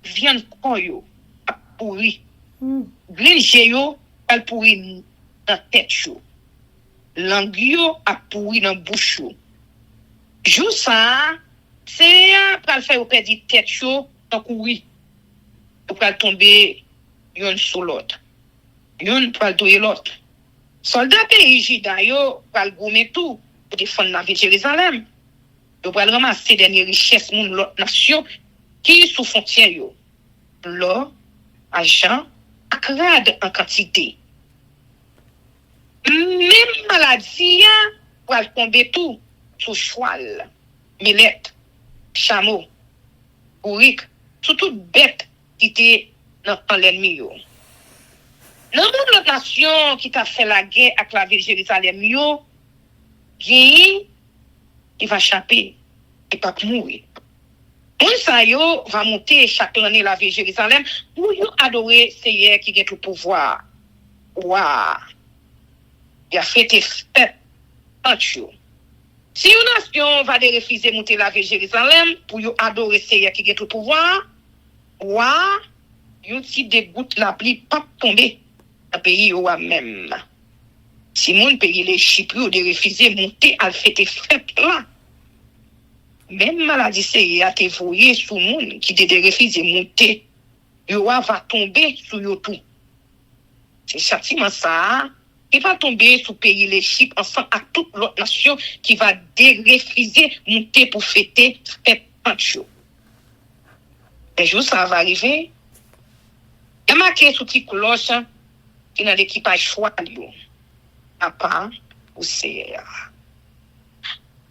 viande con yo a pourri. Gringe yo a pourri dans tête yo. Langue yo a pourri dans bouche yo. Jou ça, c'est pour le faire au perdre tête chaud, tant courir. Pour tomber yon sur l'autre. Yon pour tuer l'autre. Soldats pays Jida yo pour le gommer tout pour défendre la ville de Jérusalem. Yo pour ramasser dernières richesses moun l'autre nation qui sous frontière yo. L'or, argent, akrad en quantité. Même maladie pour tomber tout. Sous cheval, millette, chameau, ouric, sous toute bête qui était dans l'ennemi. Dans l'autre nation qui t'a fait la guerre avec la ville de Jérusalem, il va échapper, il va mourir. Un ça va monter chaque année la ville de Jérusalem pour adorer Seigneur qui a le pouvoir. Waouh! Il a fait des fêtes entre eux. Si une nation va refuser monter la ville de Jérusalem pour adorer Seigneur qui a tout pouvoir, Ouah, yon ti de gouttes la pluie pas tomber dans le pays ou même. Si moun pays les Chypre de refuser monter à fêter fête là. Même maladie c'est a te voyé sous moun qui te refuser monter, yo va tomber sous yo tout. C'est châtiment ça. Il va tomber sous pays les Chypre ensemble à toute l'autre nation qui va refuser monter pour fêter fête Pancho. Les jours ça va arriver. Il y a marqué sous petit cloche qui dans l'équipage choix yo. Papa ou CA.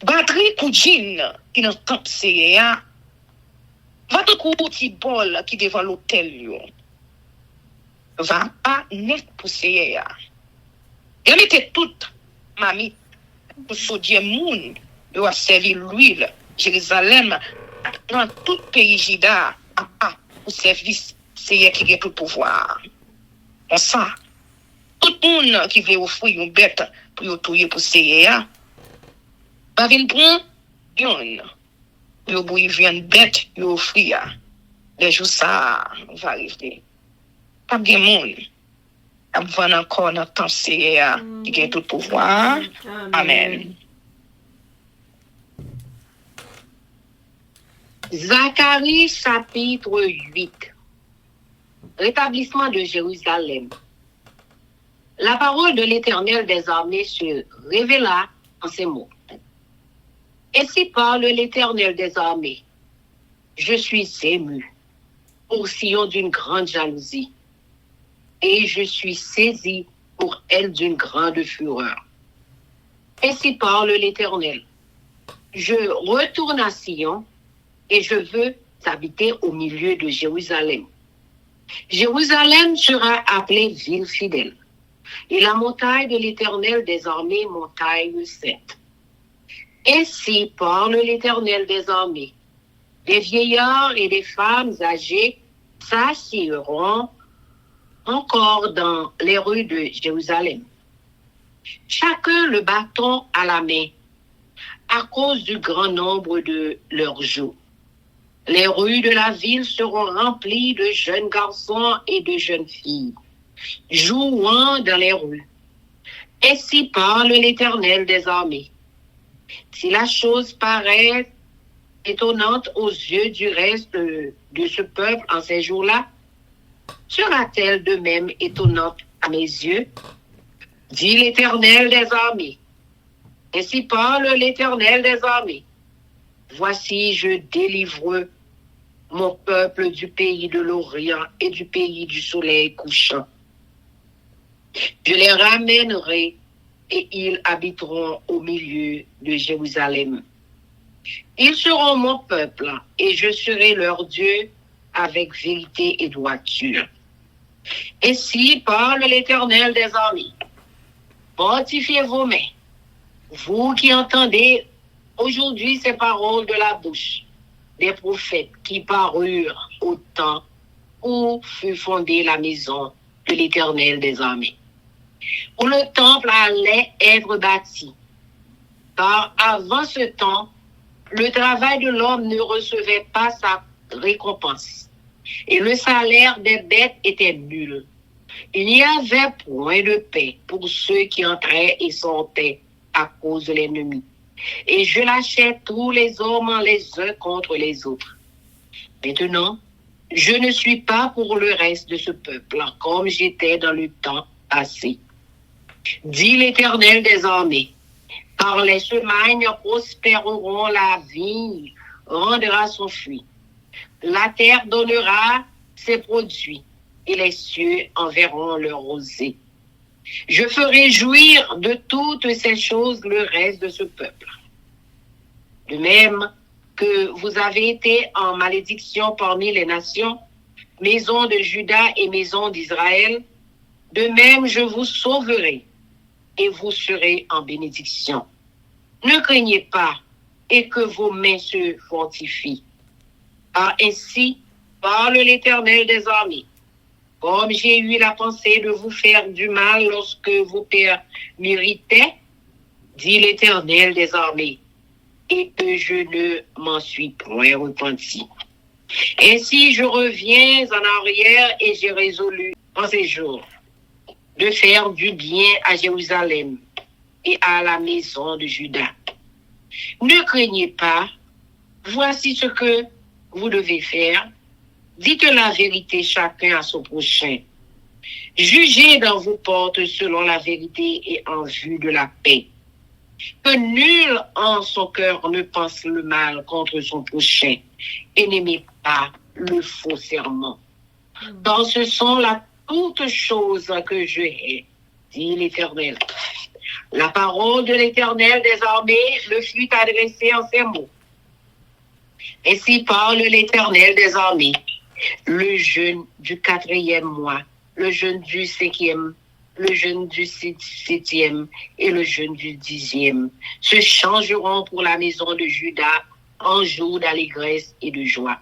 Batterie coudine qui dans camp CA. Va te petit bol qui devant l'hôtel yo. Va pas net pour CA. Il mettait toute mamie pour sodier moun yo a servi l'huile Jérusalem dans tout pays Juda pour service CA qui a tout pouvoir. On ça tout le monde qui veut offrir une bête pour y tuer pour CA, va venir prendre une. Yo bouille une bête, yo offrir. Les jours ça va arriver. Pas de monde. On va encore dans le temps CA qui a tout pouvoir. Amen. Zacharie chapitre 8. Rétablissement de Jérusalem. La parole de l'Éternel des armées se révéla en ces mots. Ainsi parle l'Éternel des armées. Je suis ému, pour Sion d'une grande jalousie, et je suis saisi pour elle d'une grande fureur. Ainsi parle l'Éternel. Je retourne à Sion, et je veux habiter au milieu de Jérusalem. Jérusalem sera appelée ville fidèle. Et la montagne de l'Éternel des armées, montagne sainte. Ainsi parle l'Éternel des armées. Des vieillards et des femmes âgées s'assiront encore dans les rues de Jérusalem. Chacun le bâton à la main, à cause du grand nombre de leurs jours. Les rues de la ville seront remplies de jeunes garçons et de jeunes filles, jouant dans les rues. Ainsi parle l'Éternel des armées. Si la chose paraît étonnante aux yeux du reste de ce peuple en ces jours-là, sera-t-elle de même étonnante à mes yeux? Dit l'Éternel des armées. Ainsi parle l'Éternel des armées. Voici, je délivre mon peuple du pays de l'Orient et du pays du soleil couchant. Je les ramènerai et ils habiteront au milieu de Jérusalem. Ils seront mon peuple et je serai leur Dieu avec vérité et droiture. Ainsi parle l'Éternel des armées. Fortifiez vos mains, vous qui entendez aujourd'hui ces paroles de la bouche des prophètes qui parurent au temps où fut fondée la maison de l'Éternel des armées, où le temple allait être bâti. Car avant ce temps, le travail de l'homme ne recevait pas sa récompense, et le salaire des bêtes était nul. Il n'y avait point de paix pour ceux qui entraient et sortaient à cause de l'ennemi. Et je lâchais tous les hommes les uns contre les autres. Maintenant, je ne suis pas pour le reste de ce peuple, comme j'étais dans le temps passé. Dit l'Éternel des armées, car les semailles prospéreront, la vigne rendra son fruit. La terre donnera ses produits, et les cieux enverront leur rosée. Je ferai jouir de toutes ces choses le reste de ce peuple. De même que vous avez été en malédiction parmi les nations, maison de Juda et maison d'Israël, de même je vous sauverai et vous serez en bénédiction. Ne craignez pas et que vos mains se fortifient. Car ainsi parle l'Éternel des armées. Comme j'ai eu la pensée de vous faire du mal lorsque vos pères m'irritaient, dit l'Éternel des armées, et que je ne m'en suis point repenti. Ainsi, je reviens en arrière et j'ai résolu en ces jours de faire du bien à Jérusalem et à la maison de Juda. Ne craignez pas, voici ce que vous devez faire. Dites la vérité chacun à son prochain. Jugez dans vos portes selon la vérité et en vue de la paix. Que nul en son cœur ne pense le mal contre son prochain et n'aimez pas le faux serment. Car ce sont là toutes choses que je hais, dit l'Éternel. La parole de l'Éternel des armées me fut adressée en ces mots. Ainsi parle l'Éternel des armées. Le jeûne du 4e mois, le jeûne du 5e, le jeûne du 7e et le jeûne du 10e se changeront pour la maison de Juda en jour d'allégresse et de joie.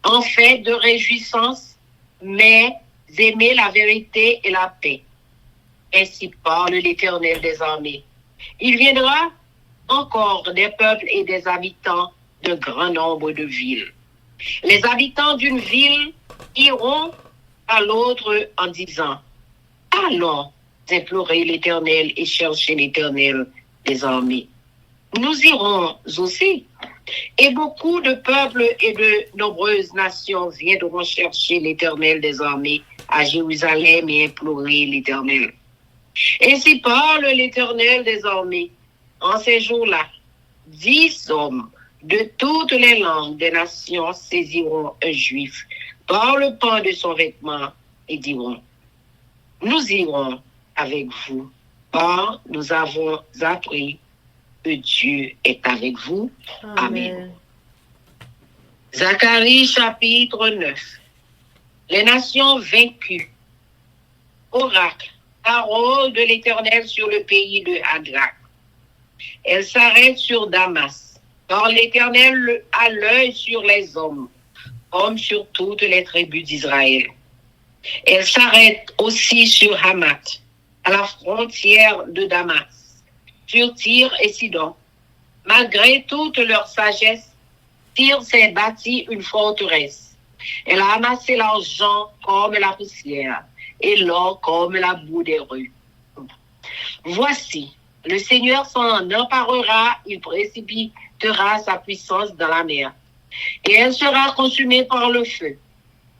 En fait de réjouissance, mais aimez la vérité et la paix. Ainsi parle l'Éternel des armées. Il viendra encore des peuples et des habitants d'un grand nombre de villes. Les habitants d'une ville iront à l'autre en disant, allons implorer l'Éternel et chercher l'Éternel des armées. Nous irons aussi. Et beaucoup de peuples et de nombreuses nations viendront chercher l'Éternel des armées à Jérusalem et implorer l'Éternel. Ainsi parle l'Éternel des armées. En ces jours-là, 10 hommes de toutes les langues des nations saisiront un juif par le pan de son vêtement et diront, nous irons avec vous, car nous avons appris que Dieu est avec vous. Amen. Zacharie chapitre 9. Les nations vaincues. Oracle, parole de l'Éternel sur le pays de Hadrak. Elle s'arrête sur Damas. Car l'Éternel a l'œil sur les hommes, comme sur toutes les tribus d'Israël. Elle s'arrête aussi sur Hamath, à la frontière de Damas, sur Tyr et Sidon. Malgré toute leur sagesse, Tyr s'est bâti une forteresse. Elle a amassé l'argent comme la poussière et l'or comme la boue des rues. Voici, le Seigneur s'en emparera, il précipitera sa puissance dans la mer, et elle sera consumée par le feu.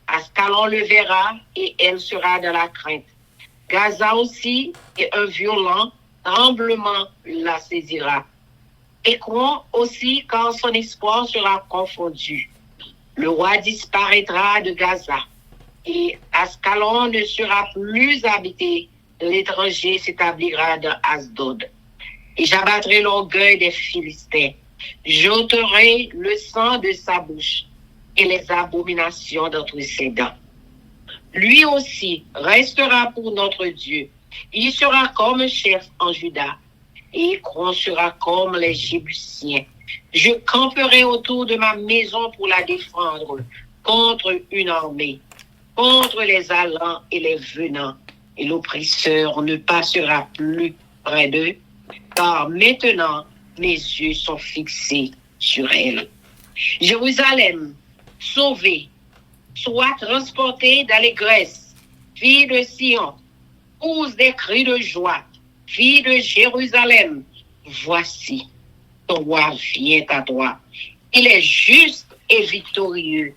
Ascalon le verra, et elle sera dans la crainte. Gaza aussi, et un violent tremblement la saisira. Écron aussi, car son espoir sera confondu. Le roi disparaîtra de Gaza, et Ascalon ne sera plus habité. L'étranger s'établira dans Asdod. Et j'abattrai l'orgueil des Philistins. J'ôterai le sang de sa bouche et les abominations d'entre ses dents. Lui aussi restera pour notre Dieu. Il sera comme chef en Juda. Et Écron sera comme les Jébusiens. Je camperai autour de ma maison pour la défendre contre une armée, contre les allants et les venants. Et l'oppresseur ne passera plus près d'eux, car maintenant mes yeux sont fixés sur elle. Jérusalem, sauvée, sois transportée d'allégresse, fille de Sion, pousse des cris de joie, fille de Jérusalem. Voici, ton roi vient à toi. Il est juste et victorieux.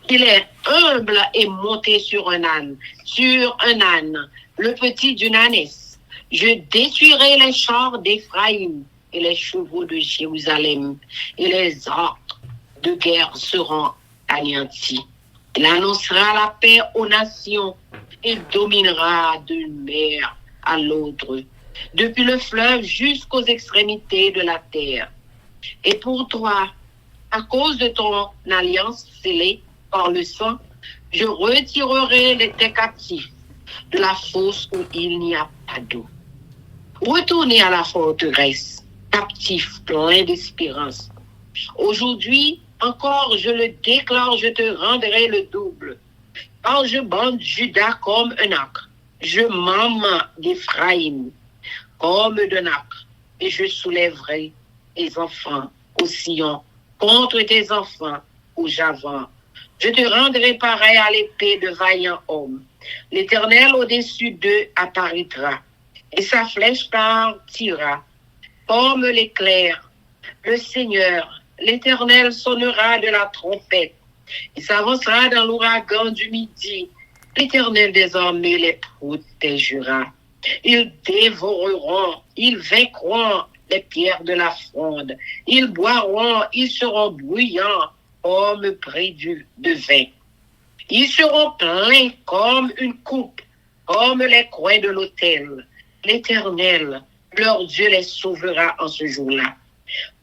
Il est humble et monté sur un âne, le petit d'une ânesse. Je détruirai les chars d'Éphraïm et les chevaux de Jérusalem, et les arcs de guerre seront anéantis. Il annoncera la paix aux nations et dominera d'une mer à l'autre, depuis le fleuve jusqu'aux extrémités de la terre. Et pour toi, à cause de ton alliance scellée par le sang, je retirerai tes captifs de la fosse où il n'y a pas d'eau. Retournez à la forteresse, captifs pleins d'espérance. Aujourd'hui, encore, je le déclare, je te rendrai le double. Quand je bande Juda comme un acre, je m'en d'Éphraïm comme d'un acre, et je soulèverai tes enfants au Sion contre tes enfants, au Javan. Je te rendrai pareil à l'épée de vaillants hommes. L'Éternel au-dessus d'eux apparaîtra, et sa flèche partira, comme l'éclair. Le Seigneur, l'Éternel sonnera de la trompette. Il s'avancera dans l'ouragan du midi. L'Éternel des armées les protégera. Ils dévoreront, ils vaincront les pierres de la fronde. Ils boiront, ils seront bruyants comme près de vin. Ils seront pleins comme une coupe, comme les coins de l'autel. L'Éternel, leur Dieu, les sauvera en ce jour-là,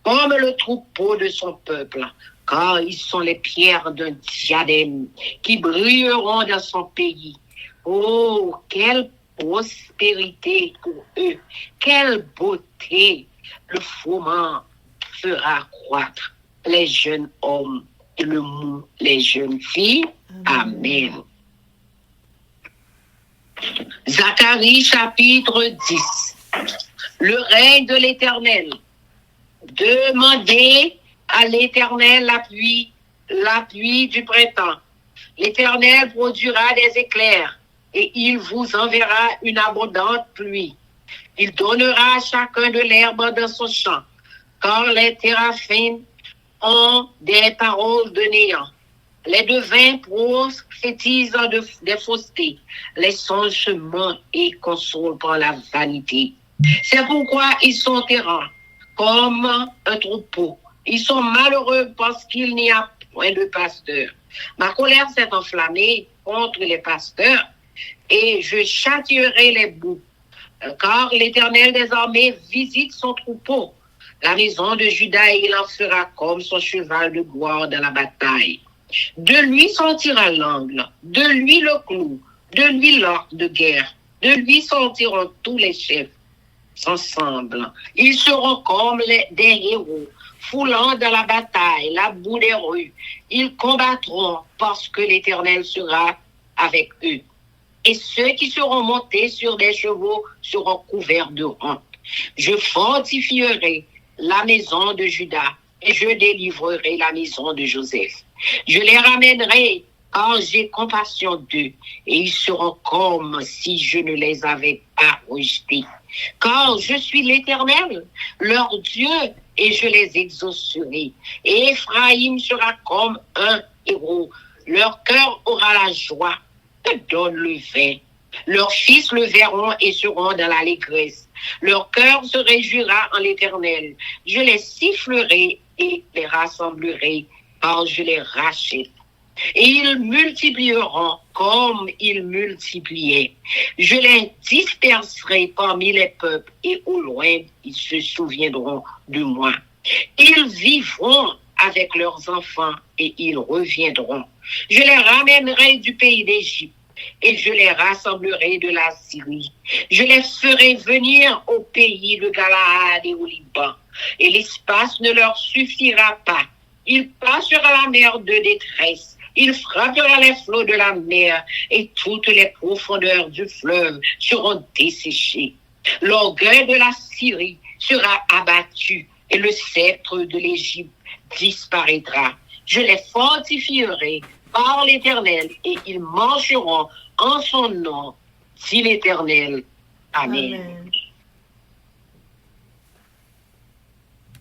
comme le troupeau de son peuple, car ils sont les pierres d'un diadème qui brilleront dans son pays. Oh, quelle prospérité pour eux, quelle beauté! Le fourment fera croître les jeunes hommes et le mou les jeunes filles. Amen. Zacharie chapitre 10. Le règne de l'Éternel. Demandez à l'Éternel la pluie du printemps. L'Éternel produira des éclairs et il vous enverra une abondante pluie. Il donnera à chacun de l'herbe dans son champ, car les téraphins ont des paroles de néant. Les devins prophétisent des faussetés. Les songes se mentent et consolent par la vanité. C'est pourquoi ils sont errants, comme un troupeau. Ils sont malheureux parce qu'il n'y a point de pasteur. Ma colère s'est enflammée contre les pasteurs et je châtierai les boucs. Car l'Éternel des armées visite son troupeau. La maison de Juda, il en fera comme son cheval de gloire dans la bataille. De lui sortira l'angle, de lui le clou, de lui l'arc de guerre. De lui sortiront tous les chefs ensemble. Ils seront comme des héros, foulant dans la bataille, la boue des rues. Ils combattront parce que l'Éternel sera avec eux. Et ceux qui seront montés sur des chevaux seront couverts de honte. Je fortifierai la maison de Juda et je délivrerai la maison de Joseph. Je les ramènerai car j'ai compassion d'eux et ils seront comme si je ne les avais pas rejetés. Car je suis l'Éternel, leur Dieu, et je les exaucerai. Et Ephraïm sera comme un héros. Leur cœur aura la joie que donne le vin. Leurs fils le verront et seront dans l'allégresse. Leur cœur se réjouira en l'Éternel. Je les sifflerai et les rassemblerai, car je les rachète. Et ils multiplieront comme ils multipliaient. Je les disperserai parmi les peuples et au loin, ils se souviendront de moi. Ils vivront avec leurs enfants et ils reviendront. Je les ramènerai du pays d'Égypte et je les rassemblerai de la Syrie. Je les ferai venir au pays de Galaad et au Liban, et l'espace ne leur suffira pas. Ils passeront la mer de détresse. Il frappera les flots de la mer et toutes les profondeurs du fleuve seront desséchées. L'orgueil de la Syrie sera abattu et le sceptre de l'Égypte disparaîtra. Je les fortifierai par l'Éternel et ils marcheront en son nom, dit l'Éternel. Amen.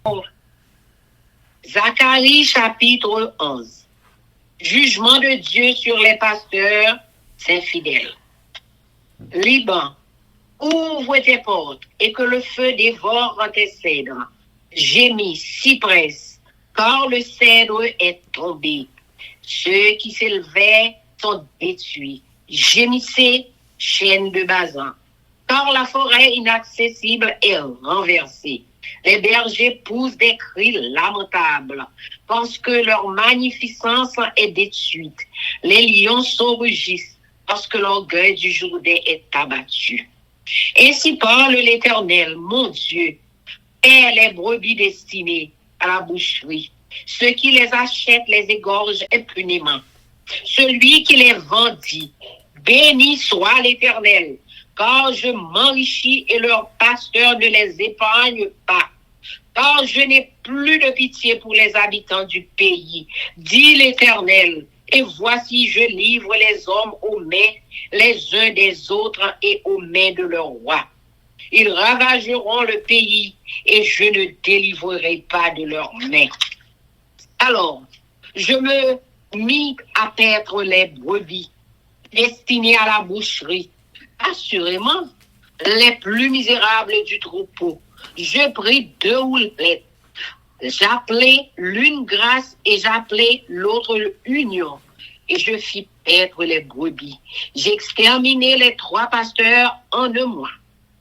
Amen. Zacharie chapitre 11. Jugement de Dieu sur les pasteurs infidèles. Liban, ouvre tes portes et que le feu dévore tes cèdres. Gémis, cyprès, car le cèdre est tombé. Ceux qui s'élevaient sont détruits. Gémissez, chêne de Bazan, car la forêt inaccessible est renversée. Les bergers poussent des cris lamentables parce que leur magnificence est détruite. Les lions s'enregistrent parce que l'orgueil du Jourdain est abattu. Ainsi parle l'Éternel, mon Dieu, paie les brebis destinées à la boucherie. Ceux qui les achètent les égorgent impunément. Celui qui les vendit, béni soit l'Éternel, car je m'enrichis et leurs pasteurs ne les épargnent pas. car je n'ai plus de pitié pour les habitants du pays, dit l'Éternel. Et voici, je livre les hommes aux mains les uns des autres et aux mains de leurs rois. Ils ravageront le pays et je ne délivrerai pas de leurs mains. Alors, je me mis à paître les brebis destinées à la boucherie. Assurément, les plus misérables du troupeau. Je pris 2 houlettes. J'appelai l'une grâce et j'appelai l'autre union. Et je fis paître les brebis. J'exterminai les 3 pasteurs en 1 mois.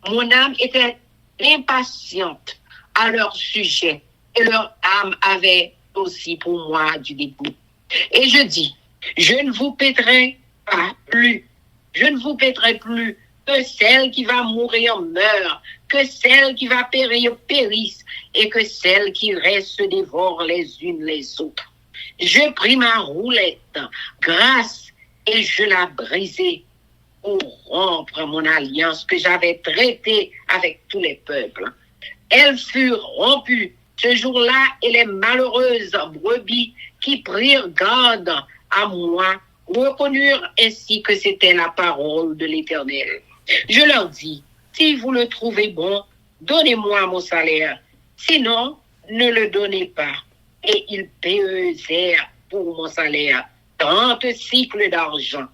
Mon âme était impatiente à leur sujet. Et leur âme avait aussi pour moi du dégoût. Et je dis, je ne vous paîtrai pas plus. Je ne vous paîtrai plus. Que celle qui va mourir meure, que celle qui va périr périsse, et que celle qui reste se dévore les unes les autres. Je pris ma roulette, grâce, et je la brisai pour rompre mon alliance que j'avais traitée avec tous les peuples. Elle fut rompue ce jour-là, et les malheureuses brebis qui prirent garde à moi reconnurent ainsi que c'était la parole de l'Éternel. Je leur dis, si vous le trouvez bon, donnez-moi mon salaire. Sinon, ne le donnez pas. Et ils pesèrent pour mon salaire 30 cycles d'argent.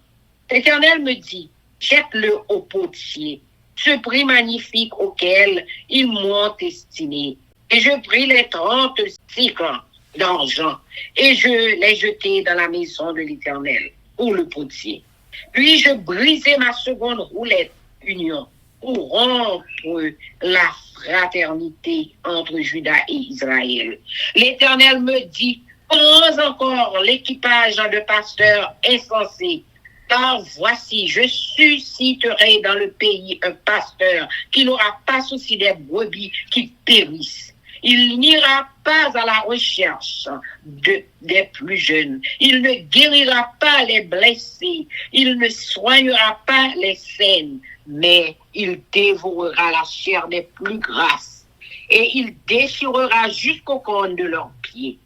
L'Éternel me dit, jette-le au potier, ce prix magnifique auquel ils m'ont estimé. Et je pris les 30 cycles d'argent et je les jetai dans la maison de l'Éternel, pour le potier. Puis je brisai ma seconde roulette, union, pour rompre la fraternité entre Juda et Israël. L'Éternel me dit, prends encore l'équipage de pasteurs insensés, car voici, je susciterai dans le pays un pasteur qui n'aura pas souci des brebis qui périssent. Il n'ira pas à la recherche des plus jeunes. Il ne guérira pas les blessés. Il ne soignera pas les saines. Mais il dévorera la chair des plus grasses. Et il déchirera jusqu'aux cornes de leurs pieds.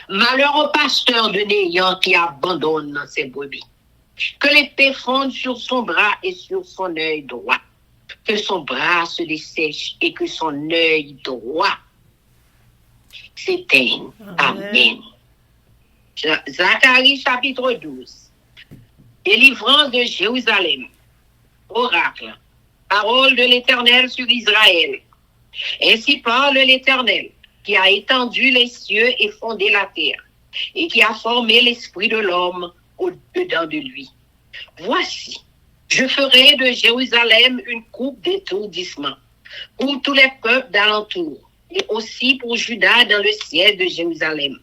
Malheur au pasteur de néant qui abandonne ses brebis. Que l'épée fonde sur son bras et sur son œil droit. Que son bras se dessèche et que son œil droit s'éteigne. Amen. Zacharie chapitre 12. Délivrance de Jérusalem. Oracle. Parole de l'Éternel sur Israël. Ainsi parle l'Éternel, qui a étendu les cieux et fondé la terre, et qui a formé l'esprit de l'homme au-dedans de lui. Voici, je ferai de Jérusalem une coupe d'étourdissement pour tous les peuples d'alentour, et aussi pour Juda dans le ciel de Jérusalem.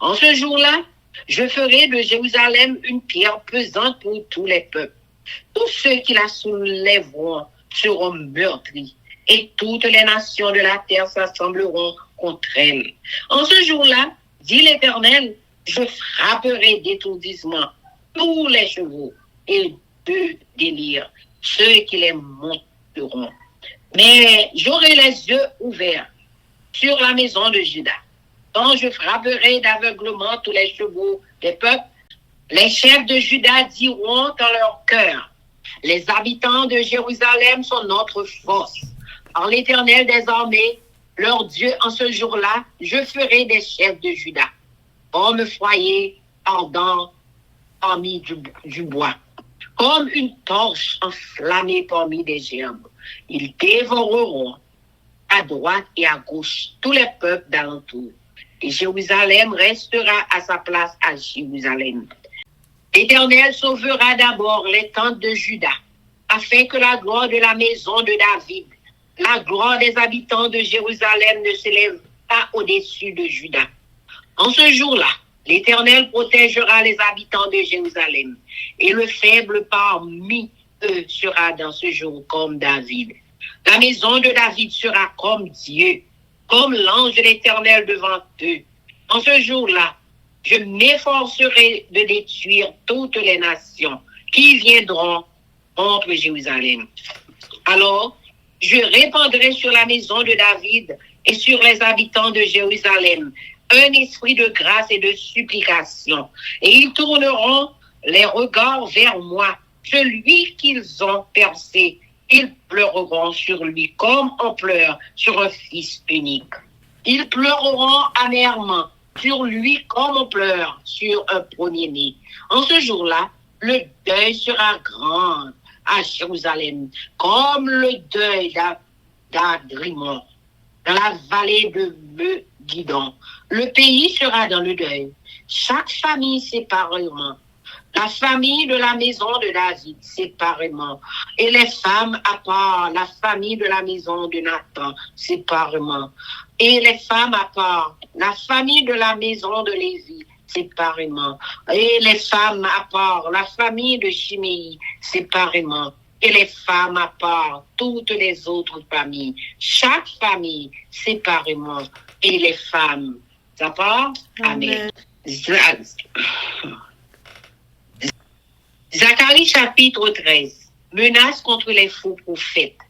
En ce jour-là, je ferai de Jérusalem une pierre pesante pour tous les peuples. Tous ceux qui la soulèveront seront meurtris, et toutes les nations de la terre s'assembleront contre elle. En ce jour-là, dit l'Éternel, je frapperai d'étourdissement tous les chevaux et de délire, ceux qui les monteront. Mais j'aurai les yeux ouverts sur la maison de Juda. Quand je frapperai d'aveuglement tous les chevaux des peuples, les chefs de Juda diront dans leur cœur, les habitants de Jérusalem sont notre force. Par l'Éternel des armées, leur Dieu, en ce jour-là, je ferai des chefs de Juda, comme foyer ardent parmi du bois, comme une torche enflammée parmi des gerbes. Ils dévoreront à droite et à gauche tous les peuples d'alentour. Et Jérusalem restera à sa place à Jérusalem. L'Éternel sauvera d'abord les tentes de Juda, afin que la gloire de la maison de David, la gloire des habitants de Jérusalem ne s'élève pas au-dessus de Juda. En ce jour-là, l'Éternel protégera les habitants de Jérusalem, et le faible parmi eux sera dans ce jour comme David. La maison de David sera comme Dieu, comme l'ange de l'Éternel devant eux. En ce jour-là, je m'efforcerai de détruire toutes les nations qui viendront contre Jérusalem. Alors, Je répandrai sur la maison de David et sur les habitants de Jérusalem un esprit de grâce et de supplication. Et ils tourneront les regards vers moi, celui qu'ils ont percé. Ils pleureront sur lui comme on pleure sur un fils unique. Ils pleureront amèrement sur lui comme on pleure sur un premier-né. En ce jour-là, le deuil sera grand à Jérusalem, comme le deuil d'Adrimon, dans la vallée de Meguidon. Le pays sera dans le deuil, chaque famille séparément. La famille de la maison de David séparément, et les femmes à part, la famille de la maison de Nathan séparément, et les femmes à part, la famille de la maison de Lévi séparément, et les femmes à part, la famille de Chiméi séparément, et les femmes à part, toutes les autres familles, chaque famille séparément, et les femmes à part. Amen. Zacharie chapitre 13. Menace contre les faux prophètes.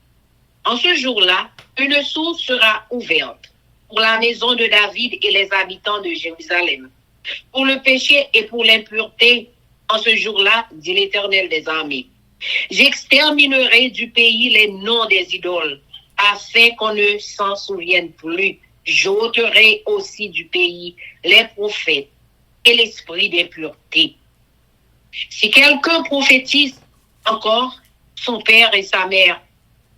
En ce jour-là, une source sera ouverte pour la maison de David et les habitants de Jérusalem. Pour le péché et pour l'impureté, en ce jour-là, dit l'Éternel des armées. J'exterminerai du pays les noms des idoles, afin qu'on ne s'en souvienne plus. J'ôterai aussi du pays les prophètes et l'esprit d'impureté. Si quelqu'un prophétise encore, son père et sa mère,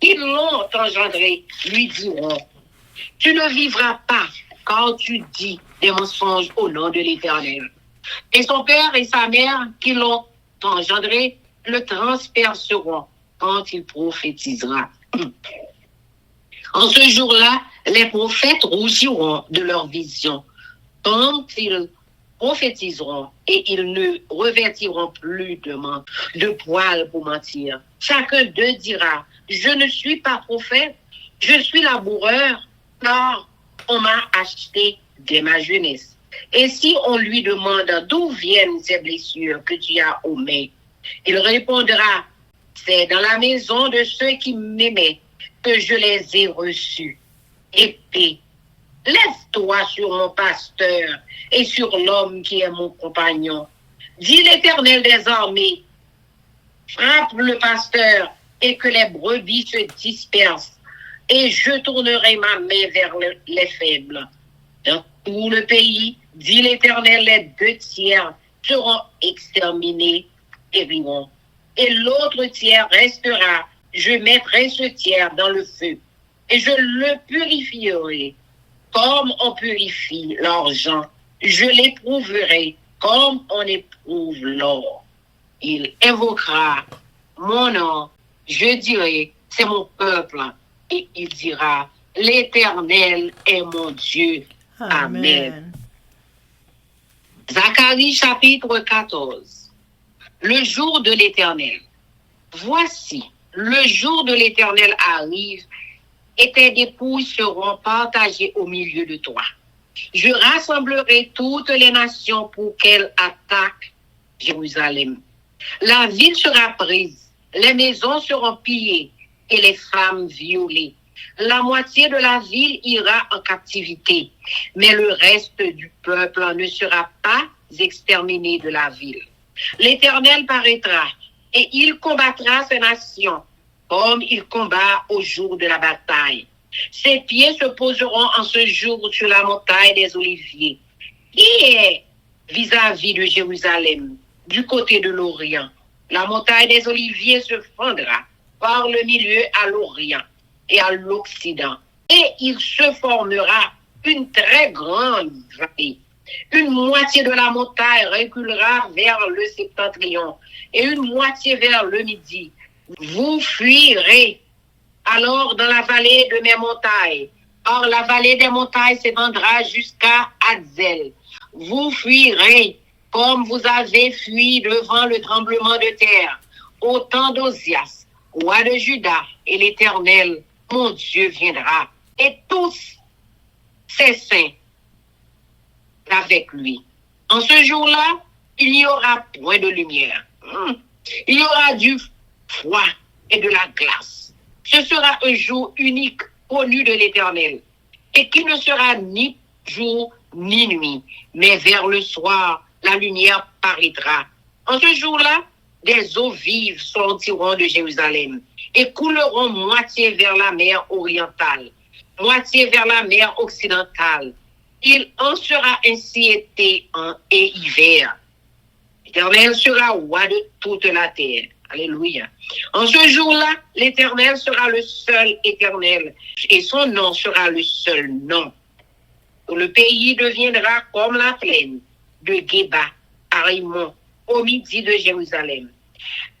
ils l'ont engendré, lui diront, tu ne vivras pas quand tu dis des mensonges au nom de l'Éternel. Et son père et sa mère qui l'ont engendré le transperceront quand il prophétisera. En ce jour-là, les prophètes rougiront de leur vision quand ils prophétiseront et ils ne revêtiront plus de poils pour mentir. Chacun d'eux dira, je ne suis pas prophète, je suis laboureur, car on m'a acheté dès ma jeunesse. Et si on lui demande d'où viennent ces blessures que tu as aux mains, il répondra, c'est dans la maison de ceux qui m'aimaient que je les ai reçus. Épée, lève-toi sur mon pasteur et sur l'homme qui est mon compagnon. Dit l'Éternel des armées, frappe le pasteur et que les brebis se dispersent, et je tournerai ma main vers les faibles. Dans tout le pays, dit l'Éternel, les 2/3 seront exterminés et vivront. Et l'autre tiers restera. Je mettrai ce tiers dans le feu et je le purifierai comme on purifie l'argent. Je l'éprouverai comme on éprouve l'or. Il invoquera mon nom. Je dirai, c'est mon peuple. Et il dira, l'Éternel est mon Dieu. Amen. Zacharie chapitre 14. Le jour de l'Éternel. Voici, le jour de l'Éternel arrive et tes dépouilles seront partagées au milieu de toi. Je rassemblerai toutes les nations pour qu'elles attaquent Jérusalem. La ville sera prise, les maisons seront pillées et les femmes violées. La moitié de la ville ira en captivité, mais le reste du peuple ne sera pas exterminé de la ville. L'Éternel paraîtra et il combattra ces nations comme il combat au jour de la bataille. Ses pieds se poseront en ce jour sur la montagne des Oliviers, qui est vis-à-vis de Jérusalem, du côté de l'Orient. La montagne des Oliviers se fendra par le milieu à l'Orient et à l'Occident, et il se formera une très grande vallée. Une moitié de la montagne reculera vers le septentrion et une moitié vers le midi. Vous fuirez alors dans la vallée de mes montagnes. Or, la vallée des montagnes s'étendra jusqu'à Adzel. Vous fuirez comme vous avez fui devant le tremblement de terre, au temps d'Osias, roi de Juda, et l'Éternel, mon Dieu, viendra. Et tous ses saints avec lui. En ce jour-là, il n'y aura point de lumière. Il y aura du froid et de la glace. Ce sera un jour unique, connu de l'Éternel, et qui ne sera ni jour ni nuit, mais vers le soir, la lumière paraîtra. En ce jour-là, des eaux vives sortiront de Jérusalem et couleront moitié vers la mer orientale, moitié vers la mer occidentale. Il en sera ainsi été et hiver. L'Éternel sera roi de toute la terre. Alléluia. En ce jour-là, l'Éternel sera le seul Éternel et son nom sera le seul nom. Le pays deviendra comme la plaine de Géba à Rimmon, au midi de Jérusalem.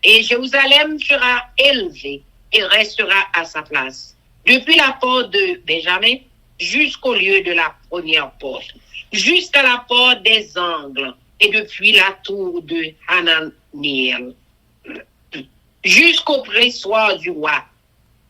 Et Jérusalem sera élevée et restera à sa place, depuis la porte de Benjamin jusqu'au lieu de la première porte, jusqu'à la porte des angles, et depuis la tour de Hananiel, jusqu'au pressoir du roi.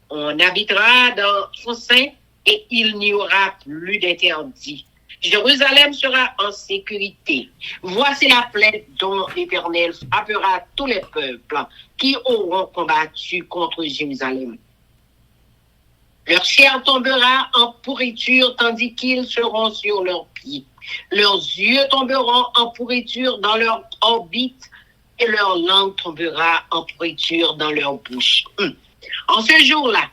On habitera dans son sein et il n'y aura plus d'interdit. Jérusalem sera en sécurité. Voici la plaie dont l'Éternel frappera tous les peuples qui auront combattu contre Jérusalem. Leur chair tombera en pourriture tandis qu'ils seront sur leurs pieds. Leurs yeux tomberont en pourriture dans leur orbite et leur langue tombera en pourriture dans leur bouche. En ce jour-là,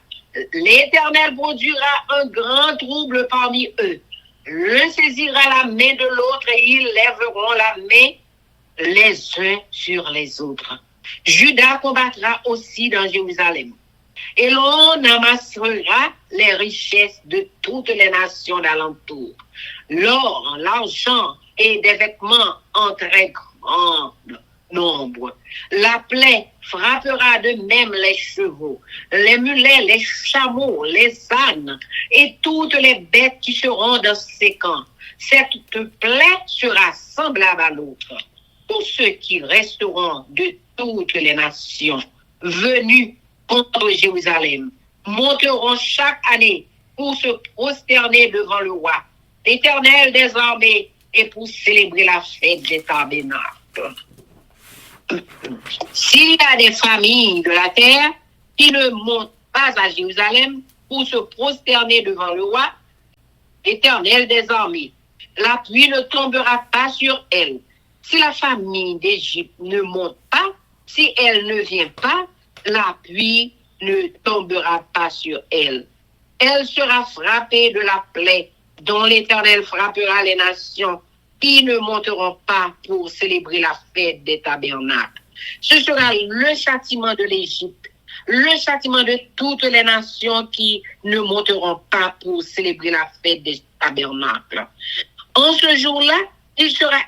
l'Éternel produira un grand trouble parmi eux. L'un saisira la main de l'autre et ils lèveront la main les uns sur les autres. Juda combattra aussi dans Jérusalem. Et l'on amassera les richesses de toutes les nations d'alentour. L'or, l'argent et des vêtements en très grand nombre. La plaie frappera de même les chevaux, les mulets, les chameaux, les ânes et toutes les bêtes qui seront dans ces camps. Cette plaie sera semblable à l'autre. Tous ceux qui resteront de toutes les nations venus contre Jérusalem monteront chaque année pour se prosterner devant le roi, l'Éternel des armées, et pour célébrer la fête des tabernacles. S'il y a des familles de la terre qui ne montent pas à Jérusalem pour se prosterner devant le roi, l'Éternel des armées, la pluie ne tombera pas sur elle. Si la famille d'Égypte ne monte pas, si elle ne vient pas, la pluie ne tombera pas sur elle. Elle sera frappée de la plaie dont l'Éternel frappera les nations qui ne monteront pas pour célébrer la fête des tabernacles. Ce sera le châtiment de l'Égypte, le châtiment de toutes les nations qui ne monteront pas pour célébrer la fête des tabernacles. En ce jour-là, il sera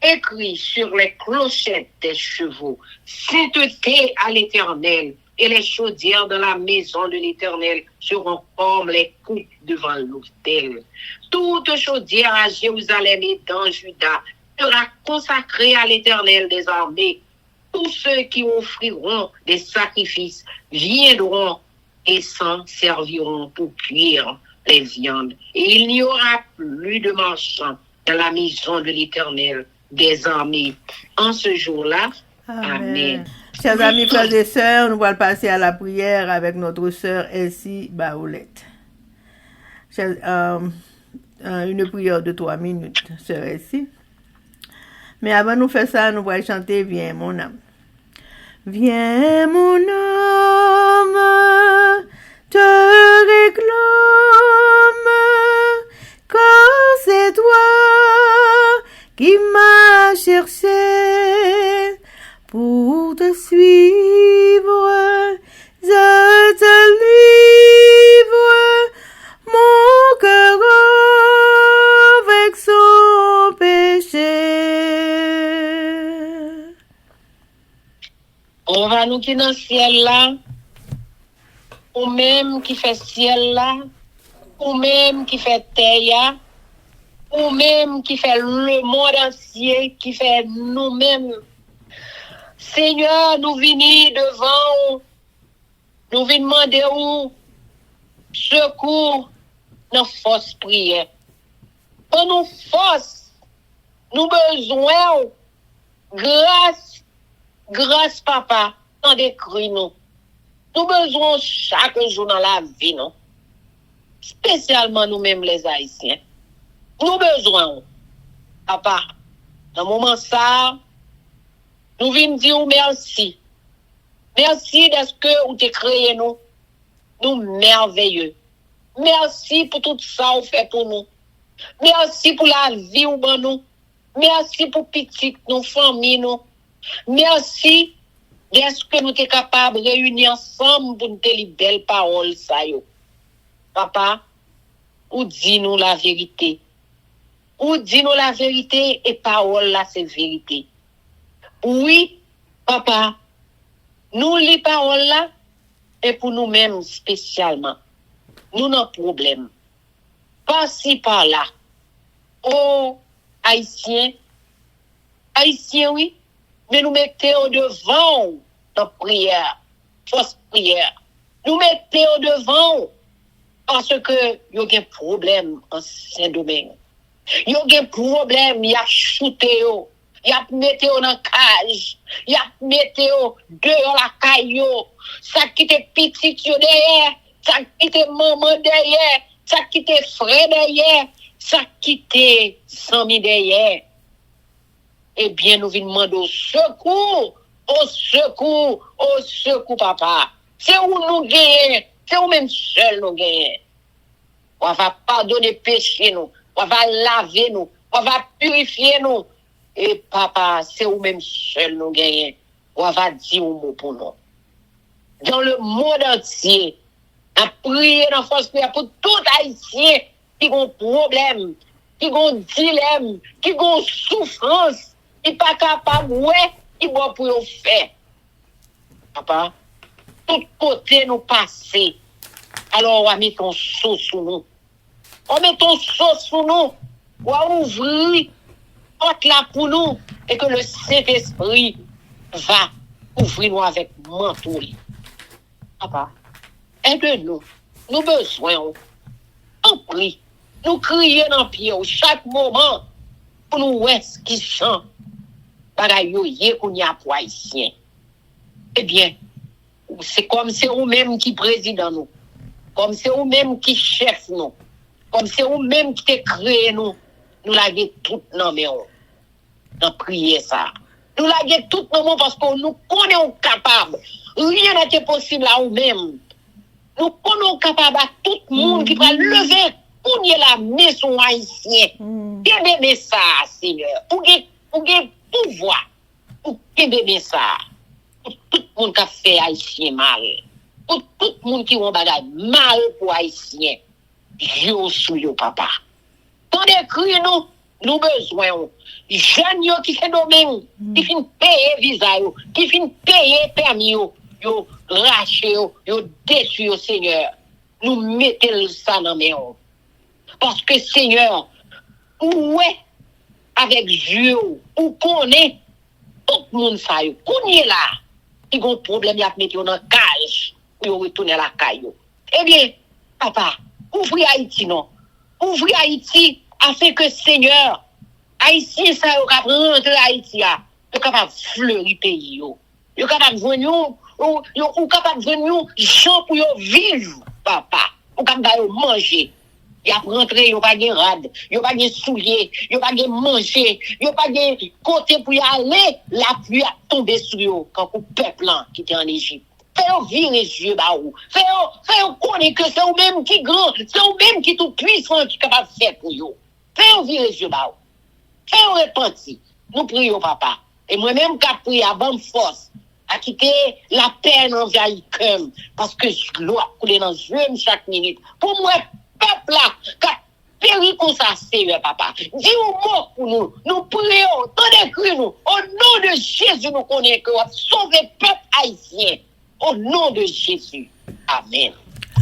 écrit sur les clochettes des chevaux, sainteté à l'Éternel, et les chaudières de la maison de l'Éternel seront comme les coupes devant l'autel. Toute chaudière à Jérusalem et dans Juda sera consacrée à l'Éternel des armées. Tous ceux qui offriront des sacrifices viendront et s'en serviront pour cuire les viandes. Et il n'y aura plus de marchands dans la maison de l'Éternel des armées. En ce jour-là, amen. Chers amis, frères et sœurs, nous allons passer à la prière avec notre sœur Elsie Baoulette. Une prière de 3 minutes, sœur Elsie. Mais avant de nous faire ça, nous allons chanter « Viens mon âme ». Viens mon âme, te réclame, car c'est toi qui m'as cherché pour te suivre, je te livre mon cœur avec son péché. On va nous qui dans le ciel là, ou même qui fait ciel là, ou même qui fait terre, ou même qui fait le monde entier, qui fait nous-mêmes. Seigneur, nous venons devant, nous venons demander où secours dans force prière. Pour nous force, nous besoin grâce papa, dans des cris nous. Nous besoin chaque jour dans la vie, non? Spécialement nous-mêmes les Haïtiens. Nous besoin, papa, dans le moment ça, nous venons dire merci. Merci de ce que vous avez créé nous merveilleux. Merci pour tout ça vous fait pour nous. Merci pour la vie ou ban nous. Merci pour petit nos familles nous. Merci de ce que nous sommes capables de réunir ensemble pour nous dire les belles paroles ça yo. Papa, ou dis-nous la vérité. Ou dis-nous la vérité et parole là c'est vérité. Oui, papa, nous les paroles là et pour nous-mêmes spécialement. Nous n'avons problème. Par-ci, par-là. Oh, Haïtiens, oui, mais nous mettons au devant dans la prière, fausse prière. Nous mettons au devant parce que il y a un problème en Saint-Domingue. Il y a un problème, il y a shooté, il y a mettez dans la cage, il y a mettez dehors la caillou, ça qui était petit derrière, ça qui était maman derrière, ça qui était frère derrière, ça qui était sami derrière. Eh bien, nous venons demander au secours, papa. C'est où nous gagnons, c'est où même seul nous gagnons. On va pardonner péché nous, on va laver nous, on va purifier nous. Et papa, c'est où même seul nous gagnons. On va dire un mot pour nous. Dans le monde entier, à prier dans force prière pour tout Haïtien qui ont problème, qui ont dilemme, qui ont souffrance, qui pas capable qui va pour faire. Papa, tout côté nous passer. Alors on va mettre ton sauce sur nous. On met ton sauce sur nous. On va ouvrir porte là pour nous et que le Saint-Esprit va ouvrir nous avec manteau. Papa, aide-nous. Nous besoin. On prie. Nous crions dans le pied chaque moment pour nous est qui chante. Bagaille yé qu'on y a pour Haïtien. Eh bien, c'est comme c'est vous-même qui président nous. Comme c'est vous-même qui chef nous. Comme c'est vous-même qui te créé nous. Nous l'avons tout dans mes mains. Dans prier ça. Nous l'avons tout dans nos mains parce que nous connaissons capables. Rien n'est possible à nous-mêmes. Nous connaissons capables à tout le monde qui va lever pour la maison haïtienne. Qu'est-ce ça, Seigneur? Pour pouvoir. Pour qu'est-ce ça? Pour tout le monde qui a fait haïtien mal. Pour tout le monde qui a bagay mal pour haïtien. Yo sou yo papa. Quand écrit nous besoin. Jeunes yo qui fait domaine, qui fin payer visa yo, qui fin payer permis yo raché yo déçu yo Seigneur. Nous mettons ça dans mes mains. Parce que Seigneur, ouais avec Dieu, ou connaît tout le monde ça yo. Connaît là, qui ont problème y a mettre dans cage pour retourner la caille. Eh bien, papa, ouvrez Haïti non. Ouvrez Haïti afin que Seigneur Haïtien ça yo capable rentrer Haïti a, yo capable fleurir pays yo. Yo capable venir yo capable venir gens pour yo vivre papa. Ou capable manger. Y a rentrer yo pas gen rad, yo pas gen soulier, yo pas gen manger, yo pas gen côté pour y aller, la pluie a tombé sur yo quand le peuple là qui était en Égypte. Fais-vous virer les yeux bah ou. Fais-vous connaître que c'est vous-même qui grand, c'est vous-même qui tout puissant qui capable de faire pour yo. Fais-vous virer les yeux bah ou. Fais-vous repentir. Nous prions papa. Et moi-même qui prie à bonne force à quitter la peine envers le cœur parce que je dois couler dans les yeux chaque minute. Pour moi peuple là qui péri comme ça Seigneur papa. Dis un mot pour nous. Nous prions, tendez nous. Au nom de Jésus nous connaissons que vous sauvez peuple haïtien. Au nom de Jésus. Amen.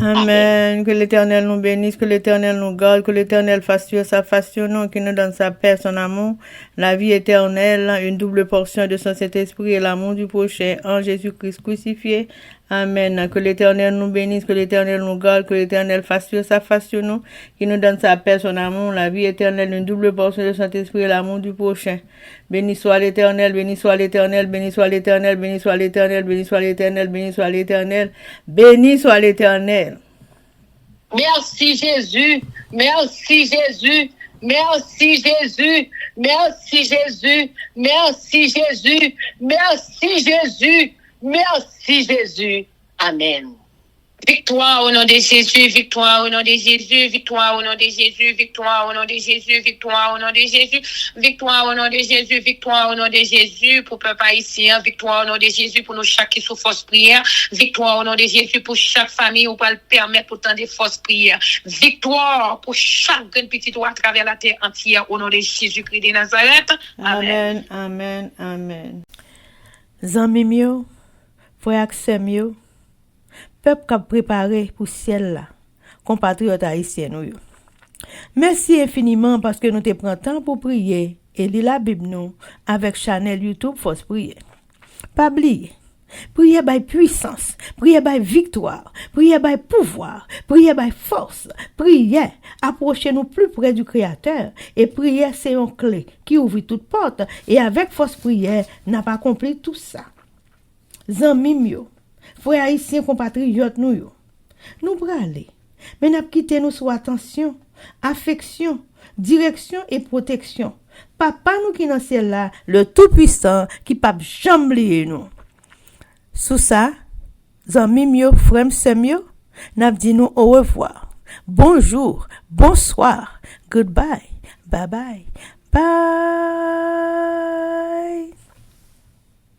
Amen. Que l'Éternel nous bénisse, que l'Éternel nous garde, que l'Éternel fasse sa fascination, qu'il nous donne sa paix, son amour, la vie éternelle, une double portion de son Saint-Esprit et l'amour du prochain en Jésus-Christ crucifié. Amen. Que l'Éternel nous bénisse, que l'Éternel nous garde, que l'Éternel fasse sur sa face sur nous, qui nous donne sa paix, son amour, la vie éternelle, une double portion de Saint-Esprit et l'amour du prochain. Béni soit l'Éternel, béni soit l'Éternel, béni soit l'Éternel, béni soit l'Éternel, béni soit l'Éternel, béni soit l'Éternel, béni soit l'Éternel. Merci Jésus, merci Jésus, merci Jésus, merci Jésus, merci Jésus, merci Jésus, merci Jésus. Amen. Victoire au nom de Jésus, victoire au nom de Jésus, victoire au nom de Jésus, victoire au nom de Jésus, victoire au nom de Jésus, victoire au nom de Jésus, victoire au nom de Jésus pour peuple haïtien, victoire au nom de Jésus pour nous chaque qui sous force prière, victoire au nom de Jésus pour chaque famille où va le permettre pour tant de force prière, victoire pour chaque grande petite à travers la terre entière au nom de Jésus-Christ de Nazareth. Amen, amen, amen. Zami mio, frère Axem yo, peuple qui a préparé pour ciel là, compatriotes haïtiens nous. Merci infiniment parce que nous te prenons temps pour prier et lire la Bible nous avec channel YouTube Force Prière. Pas oublier, prier by puissance, prier by victoire, prier by pouvoir, prier by force, prier, approchez-nous plus près du Créateur et prier c'est une clé qui ouvre toute porte et avec force prière n'a pas accompli tout ça. Zanmi mio, frères haïtiens compatriotes nous braler, mais n'a quitté nous sous attention, affection, direction et protection. Papa nous qui dans ciel là, le tout-puissant qui pas jamais nous. Sous ça, zanmi mio, frère semio, n'a dit nous au revoir. Bonjour, bonsoir, goodbye, bye bye, bye.